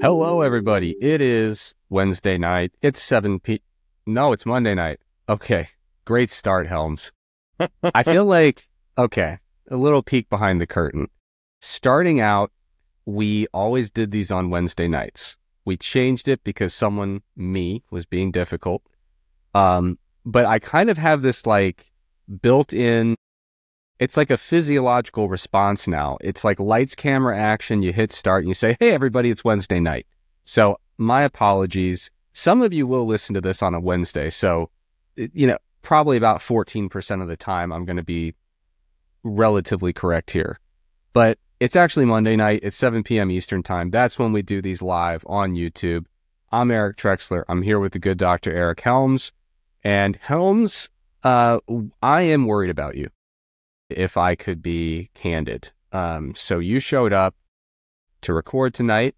Hello, everybody. It is Wednesday night. It's 7 p. No, it's Monday night. Okay. Great start, Helms. I feel like, okay, a little peek behind the curtain. Starting out, we always did these on Wednesday nights. We changed it because someone, me, was being difficult. But I kind of have this like built-in, it's like a physiological response now. It's like lights, camera, action. You hit start and you say, hey, everybody, it's Wednesday night. So my apologies. Some of you will listen to this on a Wednesday. So, probably about 14% of the time, I'm going to be relatively correct here. But it's actually Monday night. It's 7 p.m. Eastern time. That's when we do these live on YouTube. I'm Eric Trexler. I'm here with the good Dr. Eric Helms. And Helms, I am worried about you, if I could be candid. So you showed up to record tonight.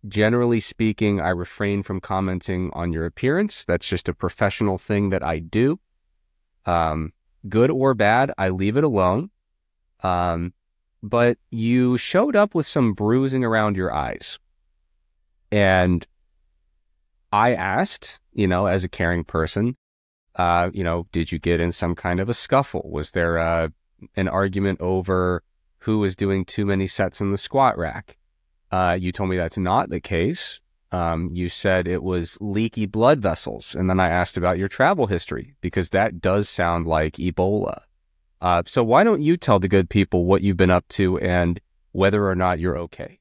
Generally speaking, I refrain from commenting on your appearance. That's just a professional thing that I do. Good or bad, I leave it alone. But you showed up with some bruising around your eyes. And I asked, as a caring person, did you get in some kind of a scuffle? Was there an argument over who was doing too many sets in the squat rack? You told me that's not the case. You said it was leaky blood vessels. And then I asked about your travel history, because that does sound like Ebola. So why don't you tell the good people what you've been up to and whether or not you're okay?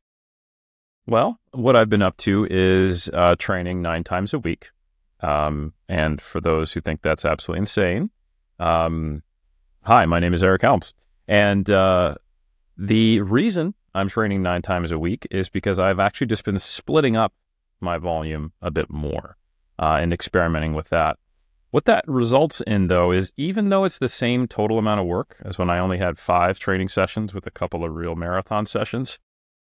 Well, what I've been up to is training 9 times a week. And for those who think that's absolutely insane, hi, my name is Eric Helms. And the reason I'm training 9 times a week is because I've actually just been splitting up my volume a bit more and experimenting with that. What that results in, though, is even though it's the same total amount of work as when I only had 5 training sessions with a couple of real marathon sessions,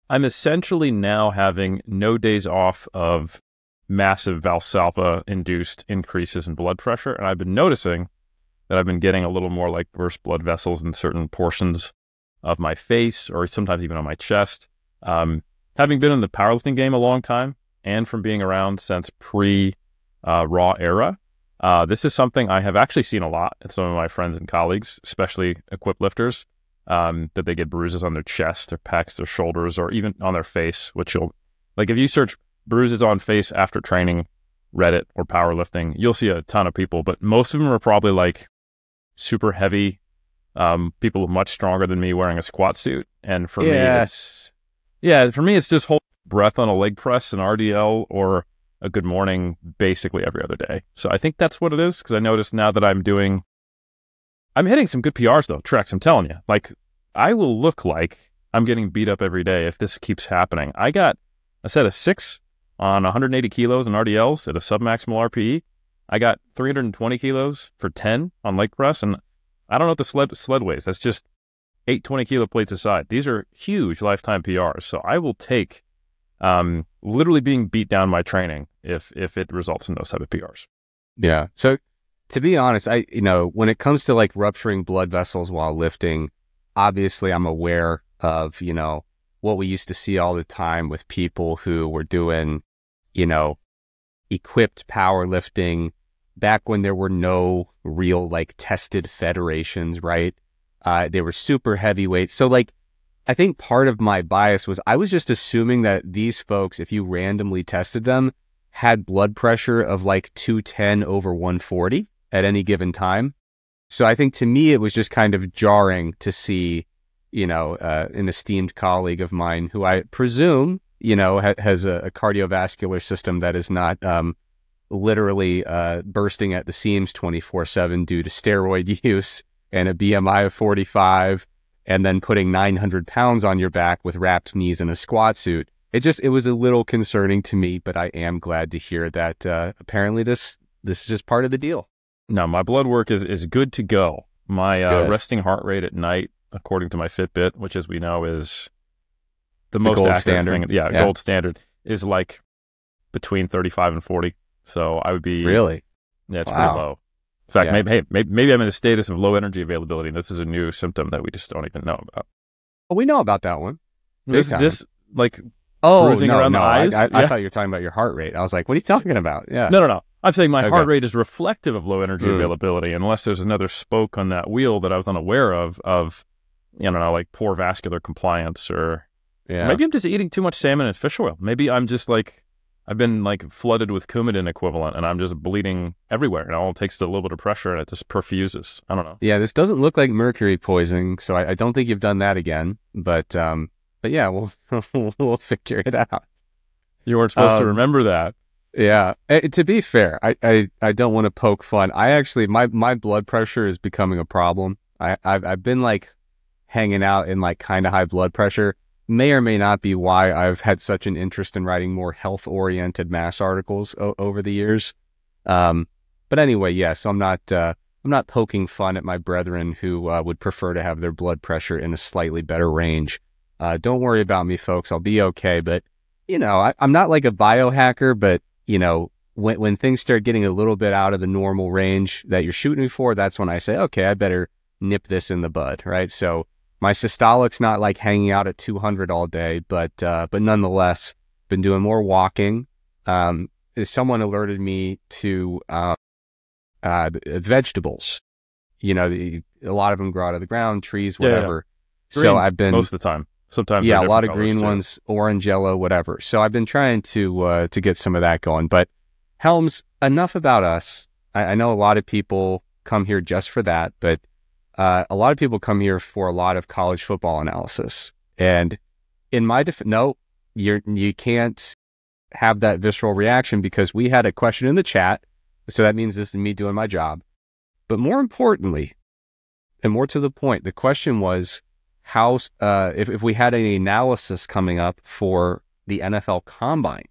I'm essentially now having no days off of massive Valsalva-induced increases in blood pressure. And I've been noticing that I've been getting a little more like burst blood vessels in certain portions of my face or sometimes even on my chest. Having been in the powerlifting game a long time and from being around since pre-Raw era, this is something I have actually seen a lot in some of my friends and colleagues, especially equipped lifters, that they get bruises on their chest, their pecs, their shoulders, or even on their face, which you'll, like if you search bruises on face after training, Reddit or powerlifting, you'll see a ton of people, but most of them are probably like super heavy, people much stronger than me wearing a squat suit. And for me, it's just hold breath on a leg press, an RDL, or a good morning basically every other day. So I think that's what it is, because I noticed now that I'm hitting some good PRs though, Trex, I'm telling you. Like, I will look like I'm getting beat up every day if this keeps happening. I got a set of 6 on 180 kilos in RDLs at a submaximal RPE. I got 320 kilos for 10 on leg press, and I don't know what the sled weighs. That's just 8 20-kilo plates aside. These are huge lifetime PRs. So I will take literally being beat down my training if it results in those type of PRs. Yeah. So to be honest, when it comes to like rupturing blood vessels while lifting, obviously I'm aware of, what we used to see all the time with people who were doing, equipped powerlifting back when there were no real like tested federations, right? They were super heavyweight. So like, I think part of my bias was I was just assuming that these folks, if you randomly tested them, had blood pressure of like 210 over 140 at any given time. So I think to me, it was just kind of jarring to see, an esteemed colleague of mine who I presume, has a cardiovascular system that is not literally bursting at the seams 24/7 due to steroid use and a BMI of 45, and then putting 900 pounds on your back with wrapped knees in a squat suit. It was a little concerning to me, but I am glad to hear that apparently this is just part of the deal. No, my blood work is good to go. My resting heart rate at night, according to my Fitbit, which as we know is the most gold accurate standard thing. Yeah, gold standard, is like between 35 and 40. So I would be... Really? Yeah, it's pretty low. In fact, maybe I'm in a status of low energy availability, and this is a new symptom that we just don't even know about. Well, we know about that one. Oh, bruising no, around no. the eyes. I thought you were talking about your heart rate. I was like, what are you talking about? Yeah. No. I'm saying my Okay. heart rate is reflective of low energy availability, unless there's another spoke on that wheel that I was unaware of, like poor vascular compliance, or maybe I'm just eating too much salmon and fish oil. Maybe I'm just like, I've been like flooded with Coumadin equivalent, and I'm just bleeding everywhere, and all it takes is a little bit of pressure, and it just perfuses. I don't know. Yeah, this doesn't look like mercury poisoning, so I don't think you've done that again. But yeah, we'll figure it out. You weren't supposed to remember that. Yeah. To be fair, I don't want to poke fun. I actually, my blood pressure is becoming a problem. I've been like hanging out in like kind of high blood pressure. May or may not be why I've had such an interest in writing more health-oriented mass articles over the years. But anyway, yeah, so I'm not poking fun at my brethren who would prefer to have their blood pressure in a slightly better range. Don't worry about me, folks. I'll be okay. But, I'm not like a biohacker, but, when things start getting a little bit out of the normal range that you're shooting for, that's when I say, okay, I better nip this in the bud, right? So my systolic's not like hanging out at 200 all day, but nonetheless, been doing more walking. Someone alerted me to vegetables. A lot of them grow out of the ground, trees, whatever. Yeah. So I've been most of the time. Sometimes, a lot of green ones, orange, yellow, whatever. So I've been trying to get some of that going. But Helms, enough about us. I know a lot of people come here just for that, but a lot of people come here for a lot of college football analysis. And in my no, you can't have that visceral reaction, because we had a question in the chat. So that means this is me doing my job. But more importantly, and more to the point, the question was, how if we had any analysis coming up for the NFL Combine,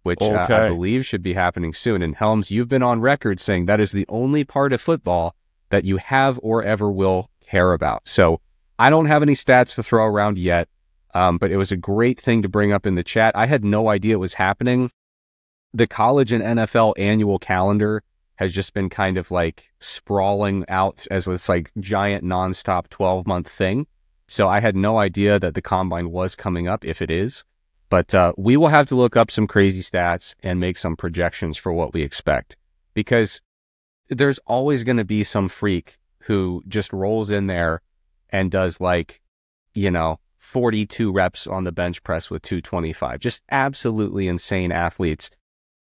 which I believe should be happening soon. And Helms, you've been on record saying that is the only part of football that you have or ever will care about. So I don't have any stats to throw around yet, but it was a great thing to bring up in the chat. I had no idea it was happening. The college and NFL annual calendar has just been kind of like sprawling out as this like giant nonstop 12-month thing. So I had no idea that the Combine was coming up, if it is. But we will have to look up some crazy stats and make some projections for what we expect. Because there's always going to be some freak who just rolls in there and does 42 reps on the bench press with 225. Just absolutely insane athletes.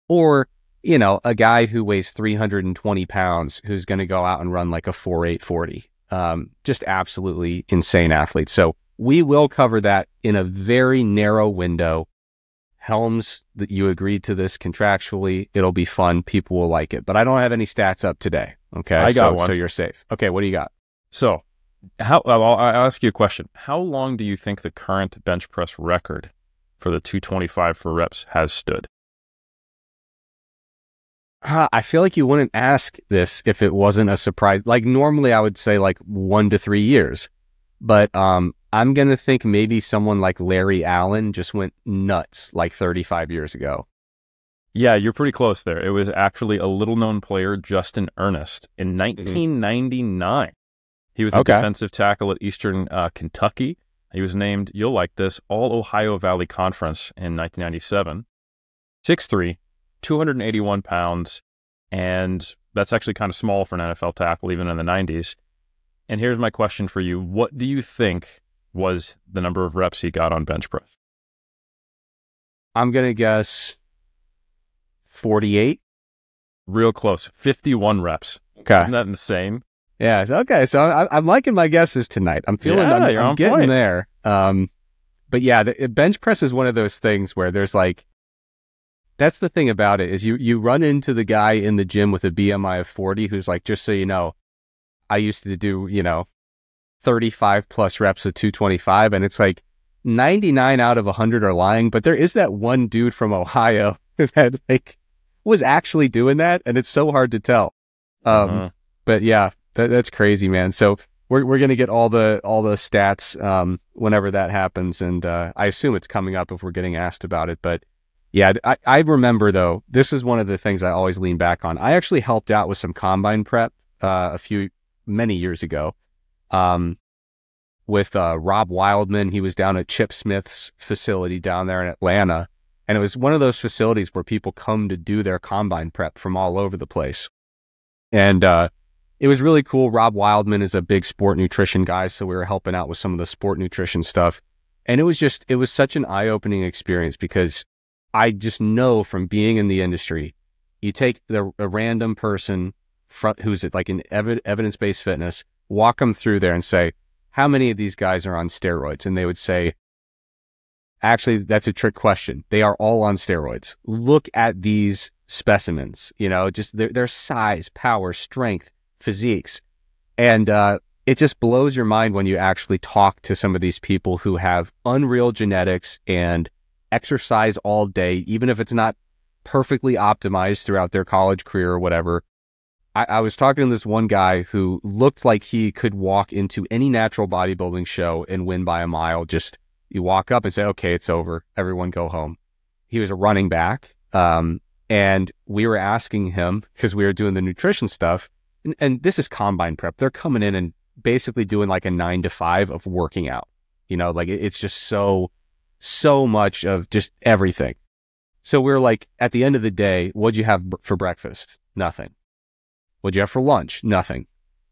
Or, a guy who weighs 320 pounds who's going to go out and run like a 4.840. Just absolutely insane athletes. So we will cover that in a very narrow window. Helms, that you agreed to this contractually. It'll be fun. People will like it. But I don't have any stats up today. Okay, I got one. So you're safe. Okay, what do you got? So, I'll ask you a question. How long do you think the current bench press record for the 225 for reps has stood? I feel like you wouldn't ask this if it wasn't a surprise. Like normally I would say like 1 to 3 years, but I'm going to think maybe someone like Larry Allen just went nuts like 35 years ago. Yeah, you're pretty close there. It was actually a little known player, Justin Ernest, in 1999. He was a defensive tackle at Eastern Kentucky. He was named, you'll like this, All-Ohio Valley Conference in 1997. 6'3", 281 pounds, and that's actually kind of small for an NFL tackle, even in the 90s. And here's my question for you. What do you think was the number of reps he got on bench press? I'm going to guess 48. Real close. 51 reps. Okay. Isn't that insane? Yeah. Okay. So I'm liking my guesses tonight. I'm feeling, I'm getting point. There. But yeah, the bench press is one of those things where there's like, that's the thing about it is you run into the guy in the gym with a BMI of 40 who's like, just so you know, I used to do, 35 plus reps of 225. And it's like 99 out of 100 are lying. But there is that one dude from Ohio that like was actually doing that. And it's so hard to tell. But yeah, that's crazy, man. So we're going to get all the stats whenever that happens. And I assume it's coming up if we're getting asked about it. But yeah, I remember, though, this is one of the things I always lean back on. I actually helped out with some combine prep many years ago, with Rob Wildman. He was down at Chip Smith's facility down there in Atlanta. And it was one of those facilities where people come to do their combine prep from all over the place. And it was really cool. Rob Wildman is a big sport nutrition guy, so we were helping out with some of the sport nutrition stuff. And it was such an eye-opening experience because I just know from being in the industry, you take a random person who's like in evidence-based fitness, walk them through there and say, how many of these guys are on steroids? And they would say, actually, that's a trick question. They are all on steroids. Look at these specimens, just their size, power, strength, physiques. And it just blows your mind when you actually talk to some of these people who have unreal genetics and exercise all day, even if it's not perfectly optimized throughout their college career or whatever. I was talking to this one guy who looked like he could walk into any natural bodybuilding show and win by a mile. Just you walk up and say, okay, it's over. Everyone go home. He was a running back. And we were asking him, because we were doing the nutrition stuff, and this is combine prep. They're coming in and basically doing like a 9 to 5 of working out. Like it's just so much of just everything. So we're like, at the end of the day, what'd you have for breakfast? Nothing. What'd you have for lunch? Nothing.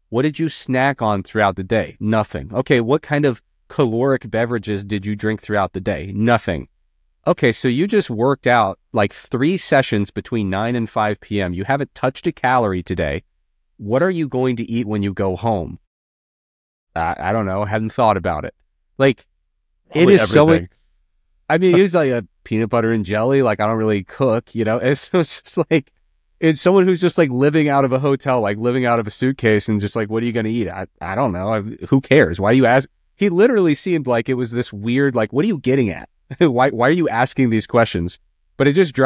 What did you snack on throughout the day? Nothing. Okay, what kind of caloric beverages did you drink throughout the day? Nothing. Okay, so you just worked out like 3 sessions between 9 and 5 p.m. You haven't touched a calorie today. What are you going to eat when you go home? I don't know. I hadn't thought about it. Like, probably it is everything. I mean, it was like a peanut butter and jelly. Like, I don't really cook, It's just like, it's someone who's just like living out of a hotel, like living out of a suitcase and just like, what are you going to eat? I don't know. Who cares? Why do you ask? He literally seemed like it was this weird, like, what are you getting at? why are you asking these questions? But it just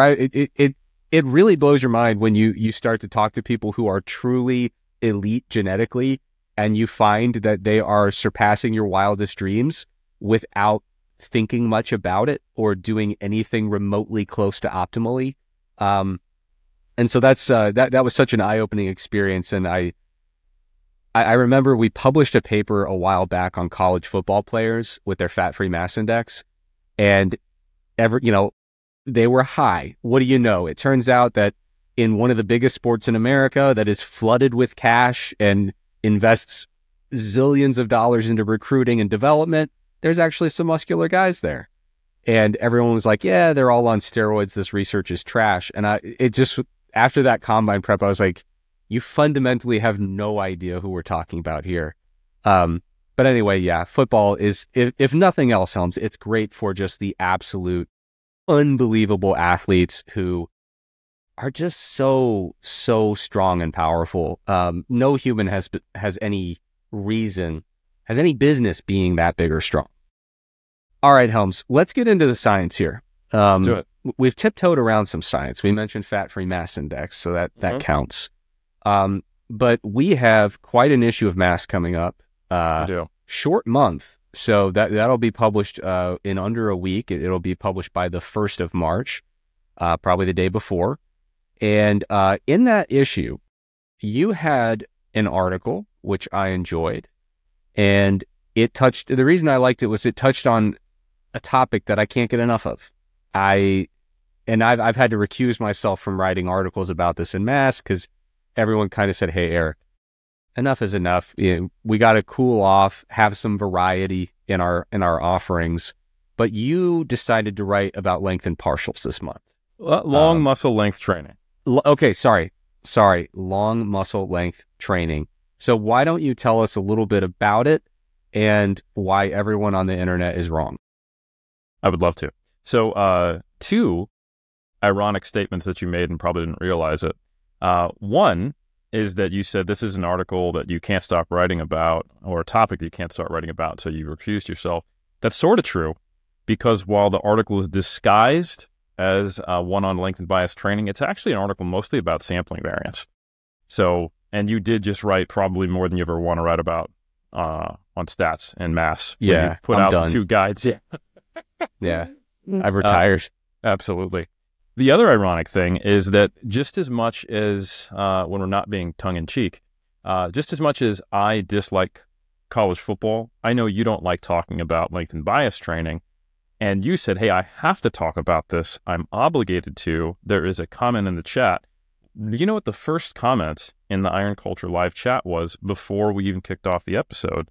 it really blows your mind when you start to talk to people who are truly elite genetically, and you find that they are surpassing your wildest dreams without thinking much about it or doing anything remotely close to optimally. And so that's that was such an eye-opening experience. And I remember we published a paper a while back on college football players with their fat-free mass index, and they were high. What do you know? It turns out that in one of the biggest sports in America that is flooded with cash and invests zillions of dollars into recruiting and development, there's actually some muscular guys there. And everyone was like, yeah, they're all on steroids. This research is trash. And after that combine prep, I was like, you fundamentally have no idea who we're talking about here. But anyway, yeah, football is, if nothing else, Helms, it's great for just the absolute unbelievable athletes who are just so strong and powerful. No human has any business being that big or strong. All right, Helms, let's get into the science here. Let's do it. We've tiptoed around some science. We mentioned fat-free mass index, so that counts. But we have quite an issue of mass coming up. We do. Short month. So that'll be published in under a week. It'll be published by the 1st of March, probably the day before. And in that issue, you had an article, which I enjoyed, and the reason I liked it was it touched on a topic that I can't get enough of. I've had to recuse myself from writing articles about this in mass because everyone kind of said, hey, Eric, enough is enough. We got to cool off, have some variety in our offerings. But you decided to write about lengthened partials this month. Long muscle length training. Okay, sorry. Long muscle length training. So why don't you tell us a little bit about it and why everyone on the internet is wrong? I would love to. So 2 ironic statements that you made and probably didn't realize it. One is that you said this is an article that you can't stop writing about, or a topic that you can't start writing about, so you recused yourself. That's sort of true, because while the article is disguised as one on lengthened-biased training, it's actually an article mostly about sampling variance. So, and you did just write probably more than you ever want to write about on stats and mass. Yeah, you put I'm out done. 2 guides. Yeah, yeah, I've retired. Absolutely. The other ironic thing is that just as much as, when we're not being tongue-in-cheek, just as much as I dislike college football. I know you don't like talking about lengthened bias training. And you said, hey, I have to talk about this. I'm obligated to. There is a comment in the chat. You know what the first comment in the Iron Culture live chat was before we even kicked off the episode?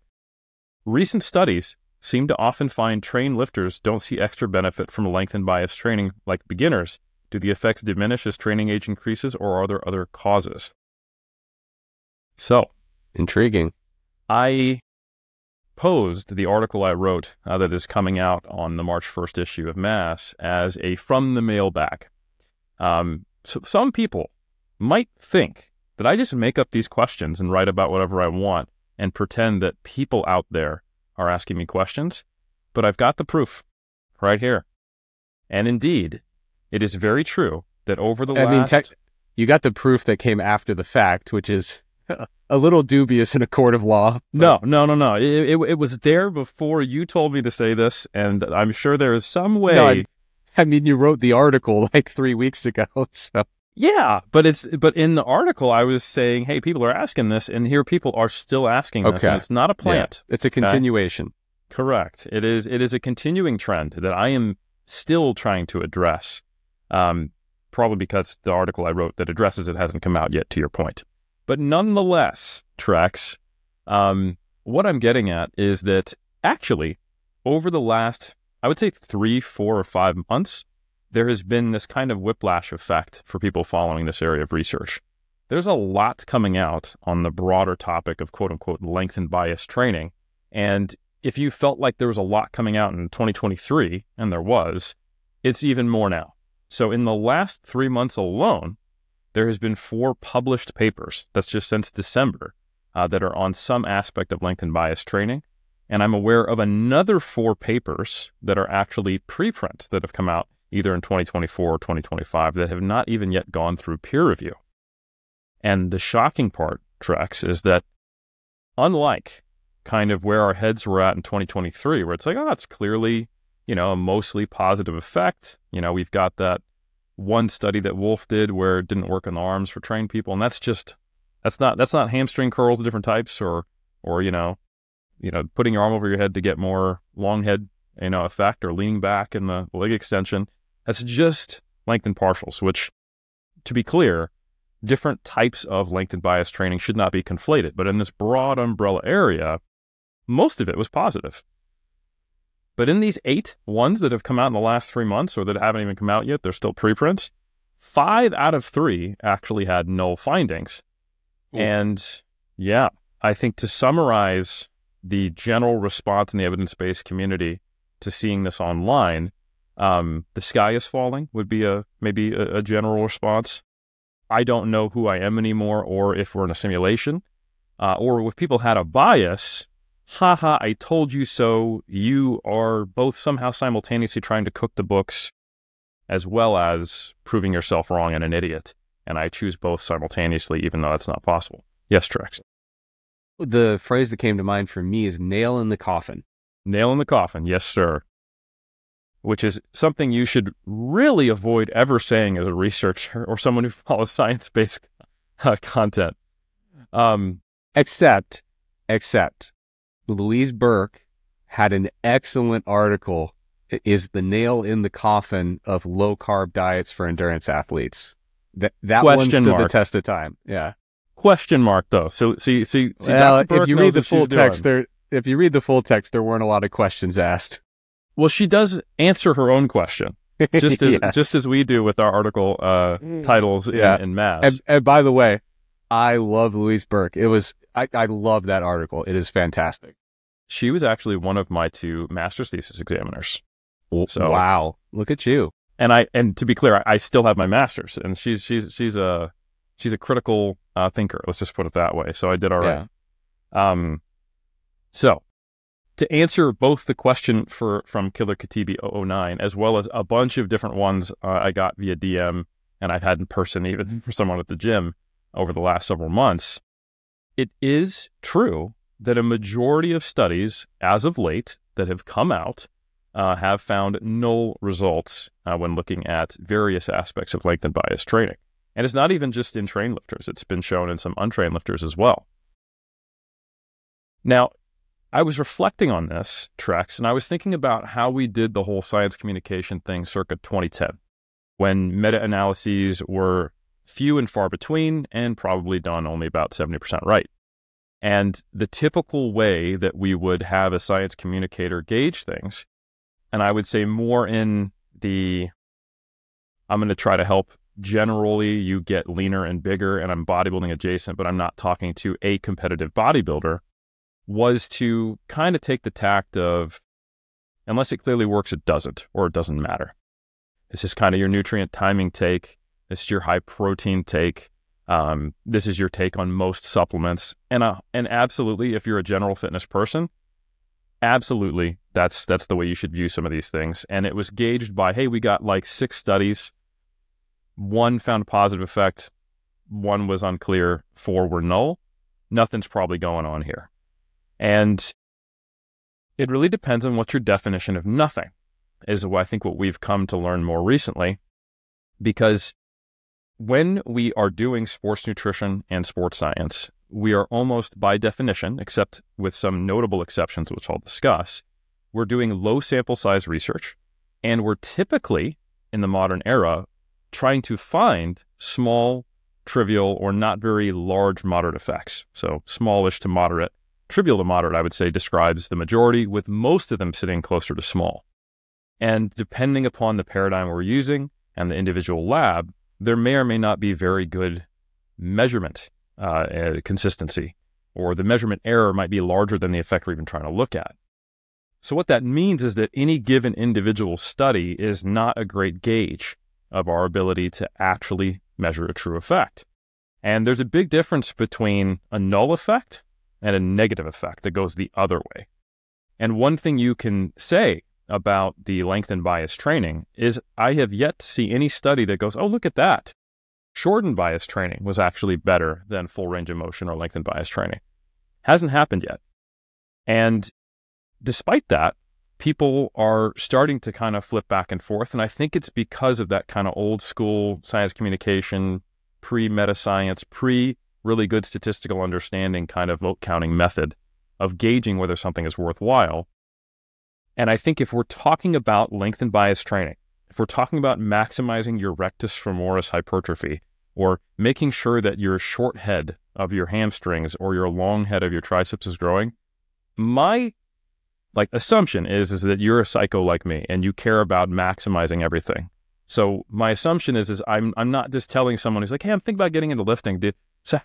Recent studies seem to often find trained lifters don't see extra benefit from lengthened bias training like beginners. Do the effects diminish as training age increases, or are there other causes? So, intriguing. I posed the article I wrote that is coming out on the March 1st issue of Mass as a from the mailbag. So some people might think that I just make up these questions and write about whatever I want and pretend that people out there are asking me questions, but I've got the proof right here. And indeed, it is very true that over the last... you got the proof that came after the fact, which is a little dubious in a court of law. But... No. It was there before you told me to say this, and I'm sure there is some way... No, I mean, you wrote the article like 3 weeks ago, so... Yeah, but in the article I was saying, hey, people are asking this, and here people are still asking this, and it's not a plant. Yeah, it's a continuation. Okay? Correct. It is a continuing trend that I am still trying to address, probably because the article I wrote that addresses it hasn't come out yet, to your point. But nonetheless, Trex, what I'm getting at is that actually, over the last, I would say 3, 4, or 5 months, there has been this kind of whiplash effect for people following this area of research. There's a lot coming out on the broader topic of quote-unquote lengthened bias training. And if you felt like there was a lot coming out in 2023, and there was, it's even more now. So in the last 3 months alone, there has been 4 published papers, that's just since December, that are on some aspect of lengthened bias training. And I'm aware of another 4 papers that are actually preprints that have come out either in 2024 or 2025 that have not even yet gone through peer review. And the shocking part, Trex, is that unlike kind of where our heads were at in 2023, where it's like, oh, it's clearly, a mostly positive effect. We've got that one study that Wolf did where it didn't work on the arms for trained people. And that's not hamstring curls of different types or putting your arm over your head to get more long head, effect, or leaning back in the leg extension. That's just lengthened partials, which, to be clear, different types of lengthened bias training should not be conflated. But in this broad umbrella area, most of it was positive. But in these 8 ones that have come out in the last 3 months, or that haven't even come out yet, they're still preprints, 5 out of 3 actually had null findings. Ooh. And yeah, I think to summarize the general response in the evidence-based community to seeing this online, the sky is falling would be maybe a general response. I don't know who I am anymore, or if we're in a simulation, or if people had a bias, haha, I told you so. You are both somehow simultaneously trying to cook the books as well as proving yourself wrong and an idiot. And I choose both simultaneously, even though that's not possible. Yes, Trex. The phrase that came to mind for me is nail in the coffin. Nail in the coffin, yes, sir. Which is something you should really avoid ever saying as a researcher or someone who follows science-based content. Except Louise Burke had an excellent article, is the nail in the coffin of low-carb diets for endurance athletes. That one stood the test of time. Yeah. Question mark, though. So see. Well, if you read the full text, there weren't a lot of questions asked. Well, she does answer her own question, just as Yes. just as we do with our article titles in Mass. And by the way, I love Louise Burke. I love that article. It is fantastic. She was actually one of my 2 master's thesis examiners. So, wow, look at you. And to be clear, I still have my master's, and she's a critical thinker. Let's just put it that way. So I did all right. Yeah. So to answer both the question from Killer Katibi 009 as well as a bunch of different ones I got via DM and I've had in person even for someone at the gym over the last several months, it is true that a majority of studies as of late that have come out have found null results when looking at various aspects of lengthened bias training. And it's not even just in trained lifters. It's been shown in some untrained lifters as well. Now, I was reflecting on this, Trex, and I was thinking about how we did the whole science communication thing circa 2010, when meta-analyses were few and far between and probably done only about 70% right. And the typical way that we would have a science communicator gauge things, and I would say more in the, I'm going to try to help generally you get leaner and bigger, and I'm bodybuilding adjacent, but I'm not talking to a competitive bodybuilder, was to kind of take the tact of, unless it clearly works, it doesn't, or it doesn't matter. This is kind of your nutrient timing take. This is your high protein take. This is your take on most supplements. And absolutely, if you're a general fitness person, absolutely, that's the way you should view some of these things. And it was gauged by, hey, we got like 6 studies. 1 found a positive effect. 1 was unclear. 4 were null. Nothing's probably going on here. And it really depends on what your definition of nothing is. I think what we've come to learn more recently, because when we are doing sports nutrition and sports science, we are almost by definition, except with some notable exceptions, which I'll discuss, we're doing low sample size research, and we're typically, in the modern era, trying to find small, trivial, or not very large moderate effects. So smallish to moderate. Trivial to moderate, I would say, describes the majority, with most of them sitting closer to small. And depending upon the paradigm we're using and the individual lab, there may or may not be very good measurement consistency, or the measurement error might be larger than the effect we're even trying to look at. So what that means is that any given individual study is not a great gauge of our ability to actually measure a true effect. And there's a big difference between a null effect and a negative effect that goes the other way. And one thing you can say about the lengthened-biased training is I have yet to see any study that goes, oh, look at that. Shortened-biased training was actually better than full range of motion or lengthened-biased training. Hasn't happened yet. And despite that, people are starting to kind of flip back and forth. And I think it's because of that kind of old school science communication, pre-meta science, really good statistical understanding kind of vote counting method of gauging whether something is worthwhile. And I think if we're talking about lengthened bias training, if we're talking about maximizing your rectus femoris hypertrophy, or making sure that your short head of your hamstrings or your long head of your triceps is growing, my assumption is that you're a psycho like me and you care about maximizing everything. So my assumption is I'm not just telling someone who's like, hey, I'm thinking about getting into lifting, dude. So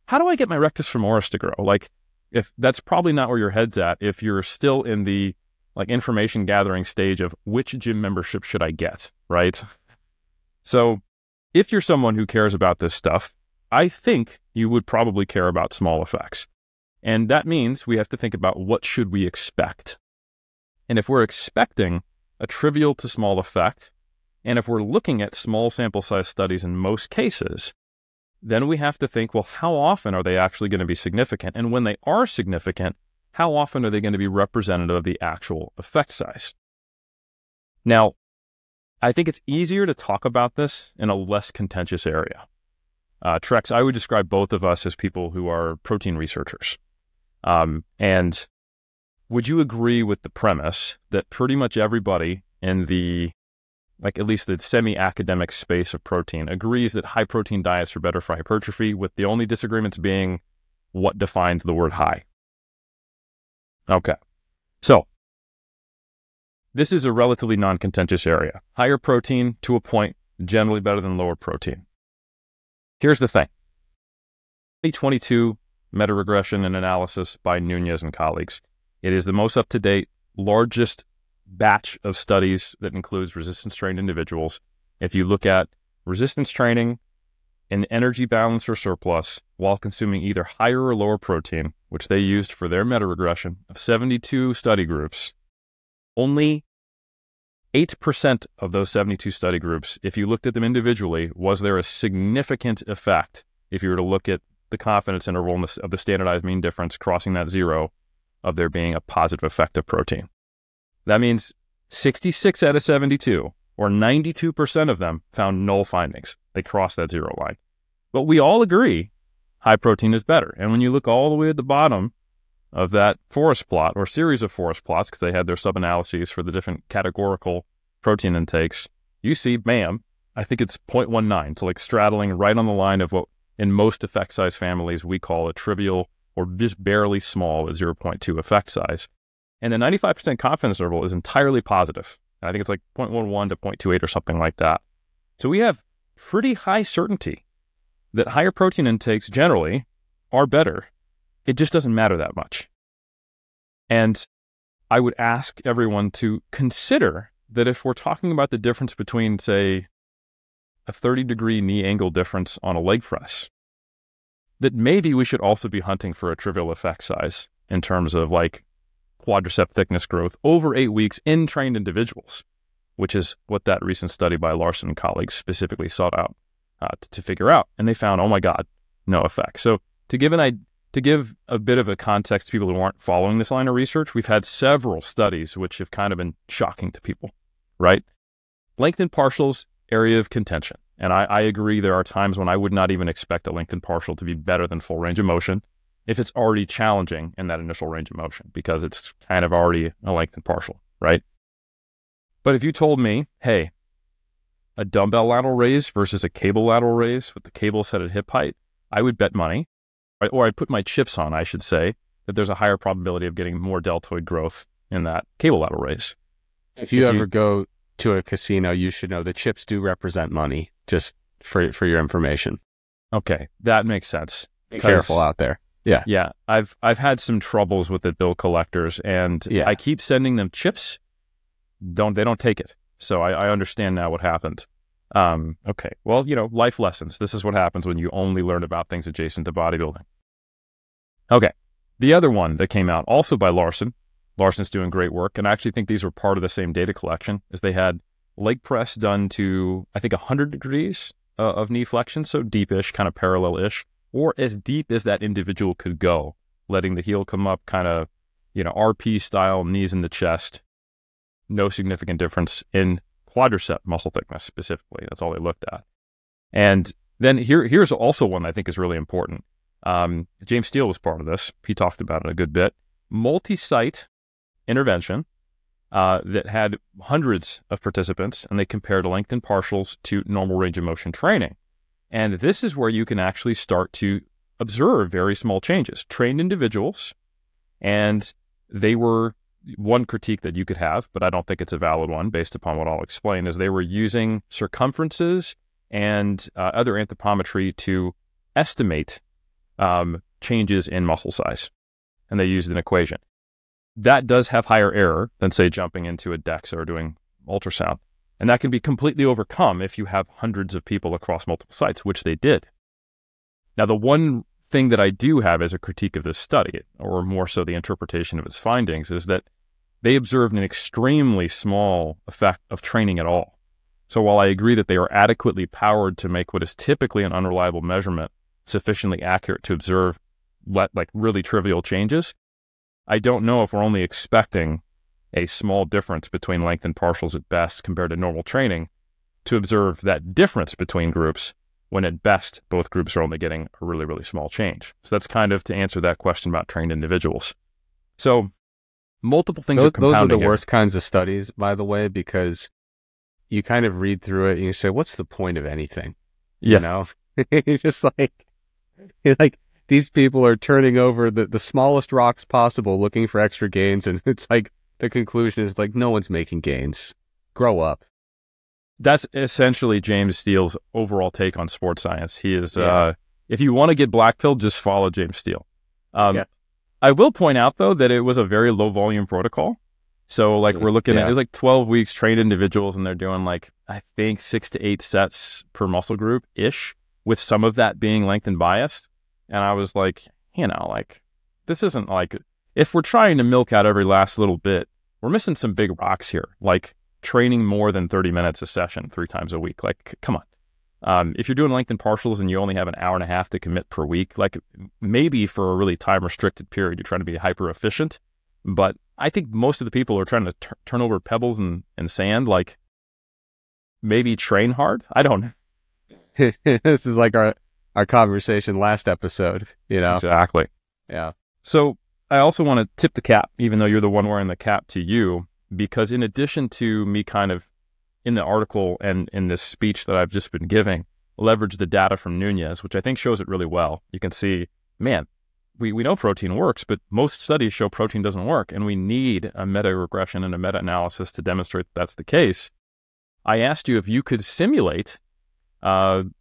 how do I get my rectus femoris to grow? If that's probably not where your head's at, if you're still in the information gathering stage of which gym membership should I get, right? So if you're someone who cares about this stuff, I think you would probably care about small effects. And that means we have to think about what should we expect. And if we're expecting a trivial to small effect, and if we're looking at small sample size studies in most cases, then we have to think, well, how often are they actually going to be significant? And when they are significant, how often are they going to be representative of the actual effect size? Now, I think it's easier to talk about this in a less contentious area. Trex, I would describe both of us as people who are protein researchers. And would you agree with the premise that pretty much everybody in the, at least the semi-academic space of protein agrees that high protein diets are better for hypertrophy, with the only disagreements being what defines the word high? Okay. So this is a relatively non-contentious area. Higher protein to a point, generally better than lower protein. Here's the thing. 2022 meta-regression and analysis by Nunez and colleagues. It is the most up-to-date, largest batch of studies that includes resistance-trained individuals. If you look at resistance training, an energy balance or surplus while consuming either higher or lower protein, which they used for their meta-regression of 72 study groups, only 8% of those 72 study groups, if you looked at them individually, was there a significant effect if you were to look at the confidence interval of the standardized mean difference crossing that 0 of there being a positive effect of protein. That means 66 out of 72, or 92% of them, found null findings. They crossed that 0 line. But we all agree high protein is better. And when you look all the way at the bottom of that forest plot or series of forest plots, because they had their sub-analyses for the different categorical protein intakes, you see, bam, I think it's 0.19. So like straddling right on the line of what in most effect size families we call a trivial or just barely small with 0.2 effect size. And the 95% confidence interval is entirely positive. I think it's like 0.11 to 0.28 or something like that. So we have pretty high certainty that higher protein intakes generally are better. It just doesn't matter that much. And I would ask everyone to consider that if we're talking about the difference between, say, a 30-degree knee angle difference on a leg press, that maybe we should also be hunting for a trivial effect size in terms of like quadricep thickness growth over 8 weeks in trained individuals, which is what that recent study by Larson and colleagues specifically sought out to figure out. And they found, oh my God, no effect. So to give a bit of a context to people who aren't following this line of research, we've had several studies which have kind of been shocking to people, right? Lengthened partials, area of contention. And I agree there are times when I would not even expect a lengthened partial to be better than full range of motion if it's already challenging in that initial range of motion, because it's kind of already a lengthened partial, right? But if you told me, hey, a dumbbell lateral raise versus a cable lateral raise with the cable set at hip height, I would bet money, or I'd put my chips on, I should say, that there's a higher probability of getting more deltoid growth in that cable lateral raise. If you ever go to a casino, you should know the chips do represent money, just for your information. Okay, that makes sense. Be careful out there. Yeah. Yeah. I've had some troubles with the bill collectors, and I keep sending them chips. They don't take it. So I understand now what happened. Okay. Well, life lessons. This is what happens when you only learn about things adjacent to bodybuilding. Okay. The other one that came out also by Larson. Larson's doing great work. And I actually think these were part of the same data collection, is they had leg press done to, I think, 100 degrees of knee flexion. So deepish, kind of parallel-ish, or as deep as that individual could go, letting the heel come up kind of, RP style, knees in the chest. No significant difference in quadricep muscle thickness specifically. That's all they looked at. And then here's also one I think is really important. James Steele was part of this. He talked about it a good bit. Multi-site intervention that had hundreds of participants, and they compared lengthened partials to normal range of motion training. And this is where you can actually start to observe very small changes. Trained individuals, and they were, one critique that you could have, but I don't think it's a valid one based upon what I'll explain, is they were using circumferences and other anthropometry to estimate changes in muscle size. And they used an equation. That does have higher error than, say, jumping into a DEXA or doing ultrasound. And that can be completely overcome if you have hundreds of people across multiple sites, which they did. Now, the one thing that I do have as a critique of this study, or more so the interpretation of its findings, is that they observed an extremely small effect of training at all. So while I agree that they are adequately powered to make what is typically an unreliable measurement sufficiently accurate to observe like really trivial changes, I don't know if we're only expecting a small difference between lengthened partials at best compared to normal training to observe that difference between groups, when at best both groups are only getting a really, really small change. So that's kind of to answer that question about trained individuals. So multiple things are compounding. Those are the here. worst kinds of studies, by the way, because you kind of read through it and you say, what's the point of anything? Yeah. It's just like these people are turning over the smallest rocks possible looking for extra gains, and it's like the conclusion is like, no one's making gains. Grow up. That's essentially James Steele's overall take on sports science. He is, if you want to get blackpilled, just follow James Steele. I will point out, though, that it was a very low volume protocol. So we're looking at, it's 12 weeks trained individuals, and they're doing I think 6 to 8 sets per muscle group-ish, with some of that being lengthened-biased. And I was like, this isn't if we're trying to milk out every last little bit, we're missing some big rocks here, training more than 30 minutes a session 3 times a week. Come on. If you're doing lengthened partials and you only have an hour and a half to commit per week, maybe for a really time-restricted period, you're trying to be hyper efficient. But I think most of the people are trying to turn over pebbles and sand, maybe train hard. I don't know. This is like our conversation last episode, Exactly. Yeah. So I also want to tip the cap, even though you're the one wearing the cap, to you, because in addition to me kind of in the article and in this speech that I've just been giving, leverage the data from Nunez, which I think shows it really well. You can see, man, we know protein works, but most studies show protein doesn't work, and we need a meta-regression and a meta-analysis to demonstrate that that's the case. I asked you if you could simulate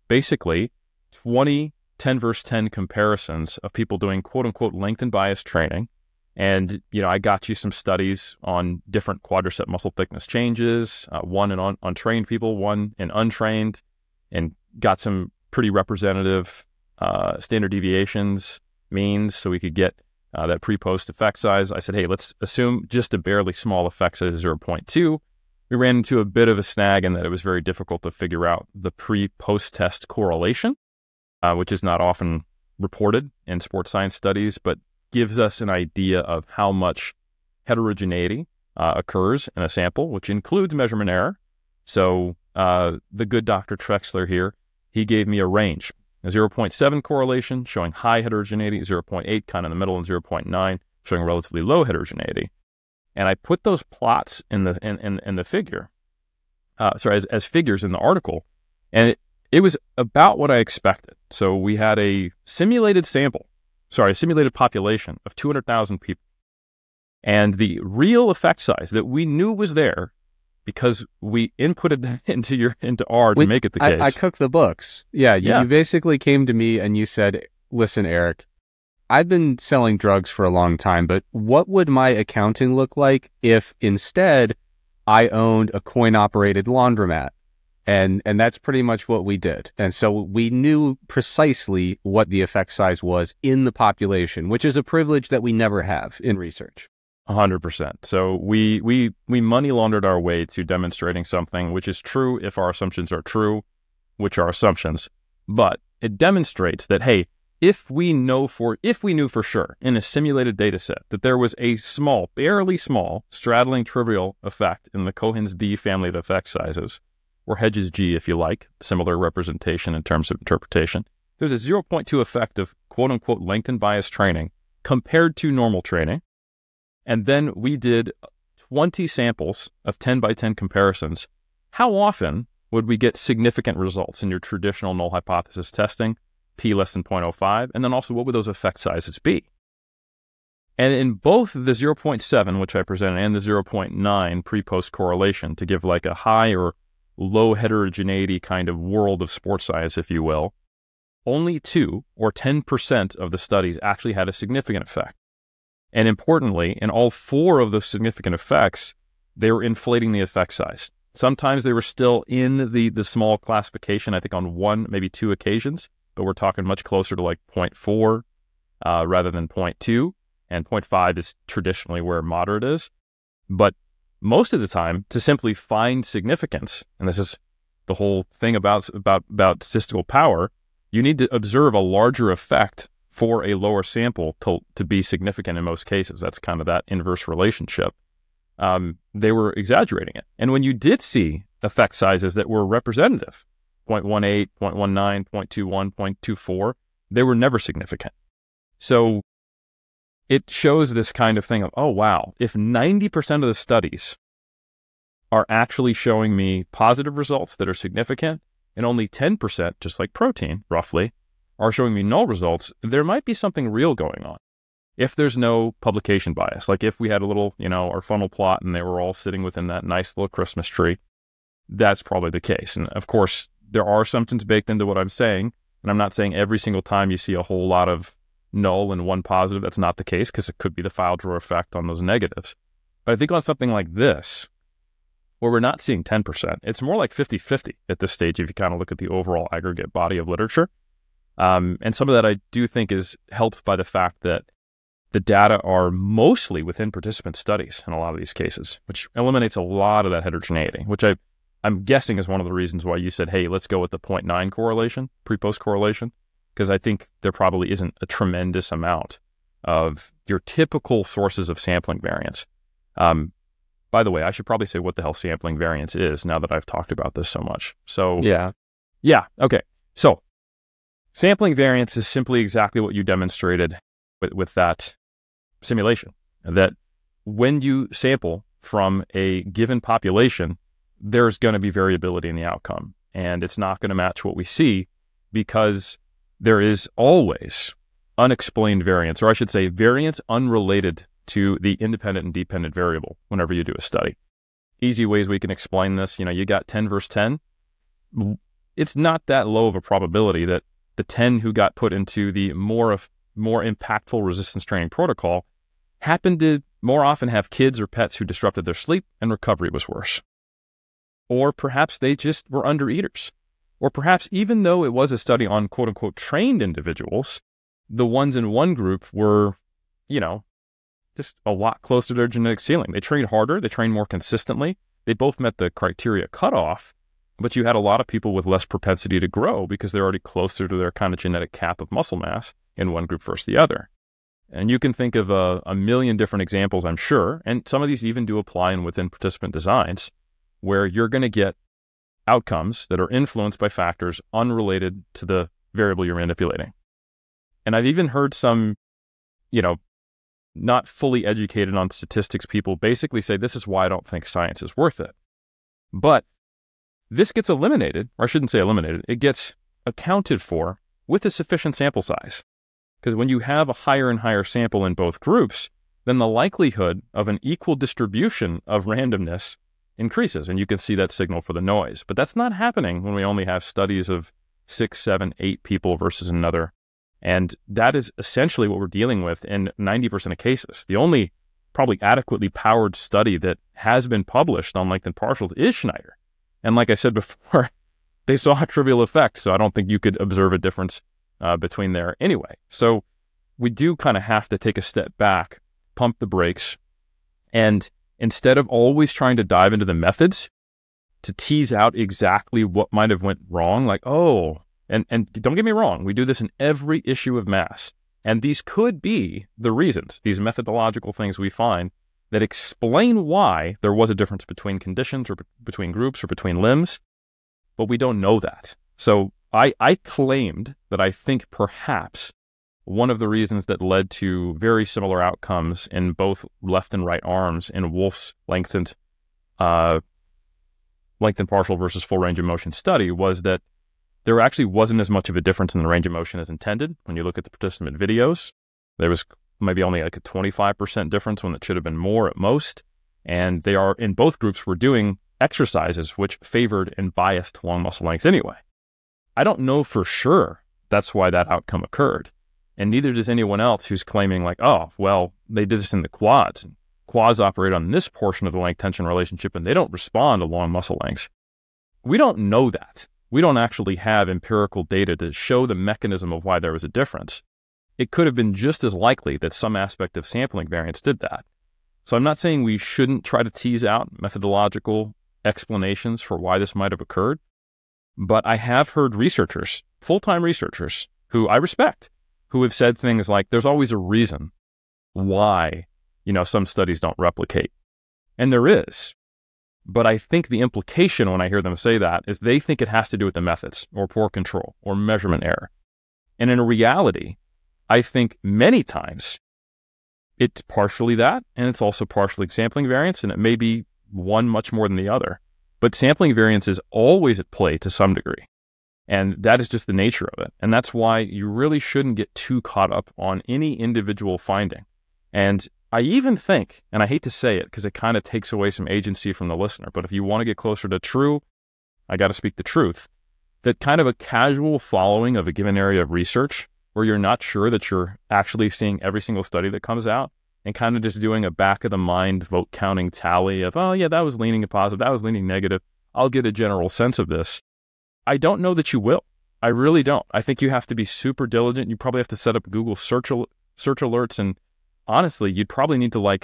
basically 20 10 versus 10 comparisons of people doing quote-unquote lengthened-biased training. And, I got you some studies on different quadricep muscle thickness changes, one in untrained people, one in untrained, and got some pretty representative standard deviations, means, so we could get that pre-post effect size. I said, hey, let's assume just a barely small effect size of 0.2. We ran into a bit of a snag in that it was very difficult to figure out the pre-post test correlation, which is not often reported in sports science studies, but gives us an idea of how much heterogeneity occurs in a sample, which includes measurement error. So the good Dr. Trexler here, he gave me a range, a 0.7 correlation showing high heterogeneity, 0.8 kind of in the middle, and 0.9 showing relatively low heterogeneity. And I put those plots in the figure, as figures in the article, and it was about what I expected. So we had a simulated population of 200,000 people. And the real effect size that we knew was there, because we inputted that into R to make it the case. I cooked the books. Yeah, you basically came to me and you said, listen, Eric, I've been selling drugs for a long time, but what would my accounting look like if instead I owned a coin-operated laundromat? And that's pretty much what we did. And so we knew precisely what the effect size was in the population, which is a privilege that we never have in research. 100%. So we money laundered our way to demonstrating something which is true if our assumptions are true, which are assumptions. But it demonstrates that, hey, if we knew for sure in a simulated data set that there was a small, barely small, straddling trivial effect in the Cohen's D family of effect sizes, or Hedges G if you like, similar representation in terms of interpretation, there's a 0.2 effect of quote-unquote lengthened-biased training compared to normal training. And then we did 20 samples of 10 by 10 comparisons. How often would we get significant results in your traditional null hypothesis testing, p less than 0.05? And then also, what would those effect sizes be? And in both the 0.7, which I presented, and the 0.9 pre-post correlation, to give like a high or low heterogeneity kind of world of sports science, if you will, only 2 or 10% of the studies actually had a significant effect. And importantly, in all 4 of those significant effects, they were inflating the effect size. Sometimes they were still in the small classification, I think on 1, maybe 2 occasions, but we're talking much closer to like 0.4 rather than 0.2. And 0.5 is traditionally where moderate is. But most of the time, to simply find significance, and this is the whole thing about statistical power, you need to observe a larger effect for a lower sample to be significant in most cases. That's kind of that inverse relationship. They were exaggerating it. And when you did see effect sizes that were representative, 0.18, 0.19, 0.21, 0.24, they were never significant. So it shows this kind of thing of, oh, wow, if 90% of the studies are actually showing me positive results that are significant, and only 10%, just like protein, roughly, are showing me null results, there might be something real going on. If there's no publication bias, like if we had a little, our funnel plot and they were all sitting within that nice little Christmas tree, that's probably the case. And of course, there are assumptions baked into what I'm saying. And I'm not saying every single time you see a whole lot of null and 1 positive, that's not the case, because it could be the file drawer effect on those negatives. But I think on something like this, where we're not seeing 10%, it's more like 50-50 at this stage if you kind of look at the overall aggregate body of literature. And some of that I do think is helped by the fact that the data are mostly within participant studies in a lot of these cases, which eliminates a lot of that heterogeneity, which I'm guessing is one of the reasons why you said, hey, let's go with the 0.9 correlation, pre-post correlation, because I think there probably isn't a tremendous amount of your typical sources of sampling variance. By the way, I should probably say what the hell sampling variance is now that I've talked about this so much. So yeah, okay. So sampling variance is simply exactly what you demonstrated with that simulation, that when you sample from a given population, there's going to be variability in the outcome, and it's not going to match what we see because there is always unexplained variance, or I should say variance unrelated to the independent and dependent variable whenever you do a study. Easy ways we can explain this, you got 10 versus 10. It's not that low of a probability that the 10 who got put into the more impactful resistance training protocol happened to more often have kids or pets who disrupted their sleep and recovery was worse. Or perhaps they just were undereaters. Or perhaps even though it was a study on quote unquote trained individuals, the ones in one group were, just a lot closer to their genetic ceiling. They trained harder, they trained more consistently. They both met the criteria cutoff, but you had a lot of people with less propensity to grow because they're already closer to their kind of genetic cap of muscle mass in one group versus the other. And you can think of a million different examples, I'm sure, and some of these even do apply in within participant designs, where you're going to get outcomes that are influenced by factors unrelated to the variable you're manipulating. And I've even heard some, not fully educated on statistics people basically say, this is why I don't think science is worth it. But this gets eliminated, or I shouldn't say eliminated, it gets accounted for with a sufficient sample size. Because when you have a higher and higher sample in both groups, then the likelihood of an equal distribution of randomness increases, and you can see that signal for the noise. But that's not happening when we only have studies of 6, 7, 8 people versus another. And that is essentially what we're dealing with in 90% of cases. The only probably adequately powered study that has been published on lengthened partials is Schneider. And like I said before, they saw a trivial effect, so I don't think you could observe a difference between there anyway. So we do kind of have to take a step back, pump the brakes, and instead of always trying to dive into the methods to tease out exactly what might have went wrong, like, and don't get me wrong, we do this in every issue of mass. And these could be the reasons, these methodological things we find that explain why there was a difference between conditions or between groups or between limbs, but we don't know that. So I claimed that I think perhaps one of the reasons that led to very similar outcomes in both left and right arms in Wolf's lengthened partial versus full range of motion study was that there actually wasn't as much of a difference in the range of motion as intended. When you look at the participant videos, there was maybe only like a 25% difference when it should have been more at most. And they are, in both groups, were doing exercises which favored and biased long muscle lengths anyway. I don't know for sure that's why that outcome occurred. And neither does anyone else who's claiming like, oh, well, they did this in the quads. And quads operate on this portion of the length-tension relationship and they don't respond to long muscle lengths. We don't know that. We don't actually have empirical data to show the mechanism of why there was a difference. It could have been just as likely that some aspect of sampling variance did that. So I'm not saying we shouldn't try to tease out methodological explanations for why this might have occurred, but I have heard researchers, full-time researchers, who I respect, who have said things like, there's always a reason why, some studies don't replicate. And there is. But I think the implication when I hear them say that is they think it has to do with the methods or poor control or measurement error. And in reality, I think many times it's partially that, and it's also partially sampling variance, and it may be one much more than the other. But sampling variance is always at play to some degree. And that is just the nature of it. And that's why you really shouldn't get too caught up on any individual finding. And I even think, and I hate to say it because it kind of takes away some agency from the listener, but if you want to get closer to true, I got to speak the truth, that kind of a casual following of a given area of research where you're not sure that you're actually seeing every single study that comes out and kind of just doing a back of the mind vote counting tally of, oh yeah, that was leaning positive, that was leaning negative. I'll get a general sense of this. I don't know that you will. I really don't. I think you have to be super diligent. You probably have to set up Google search alerts, and honestly, you'd probably need to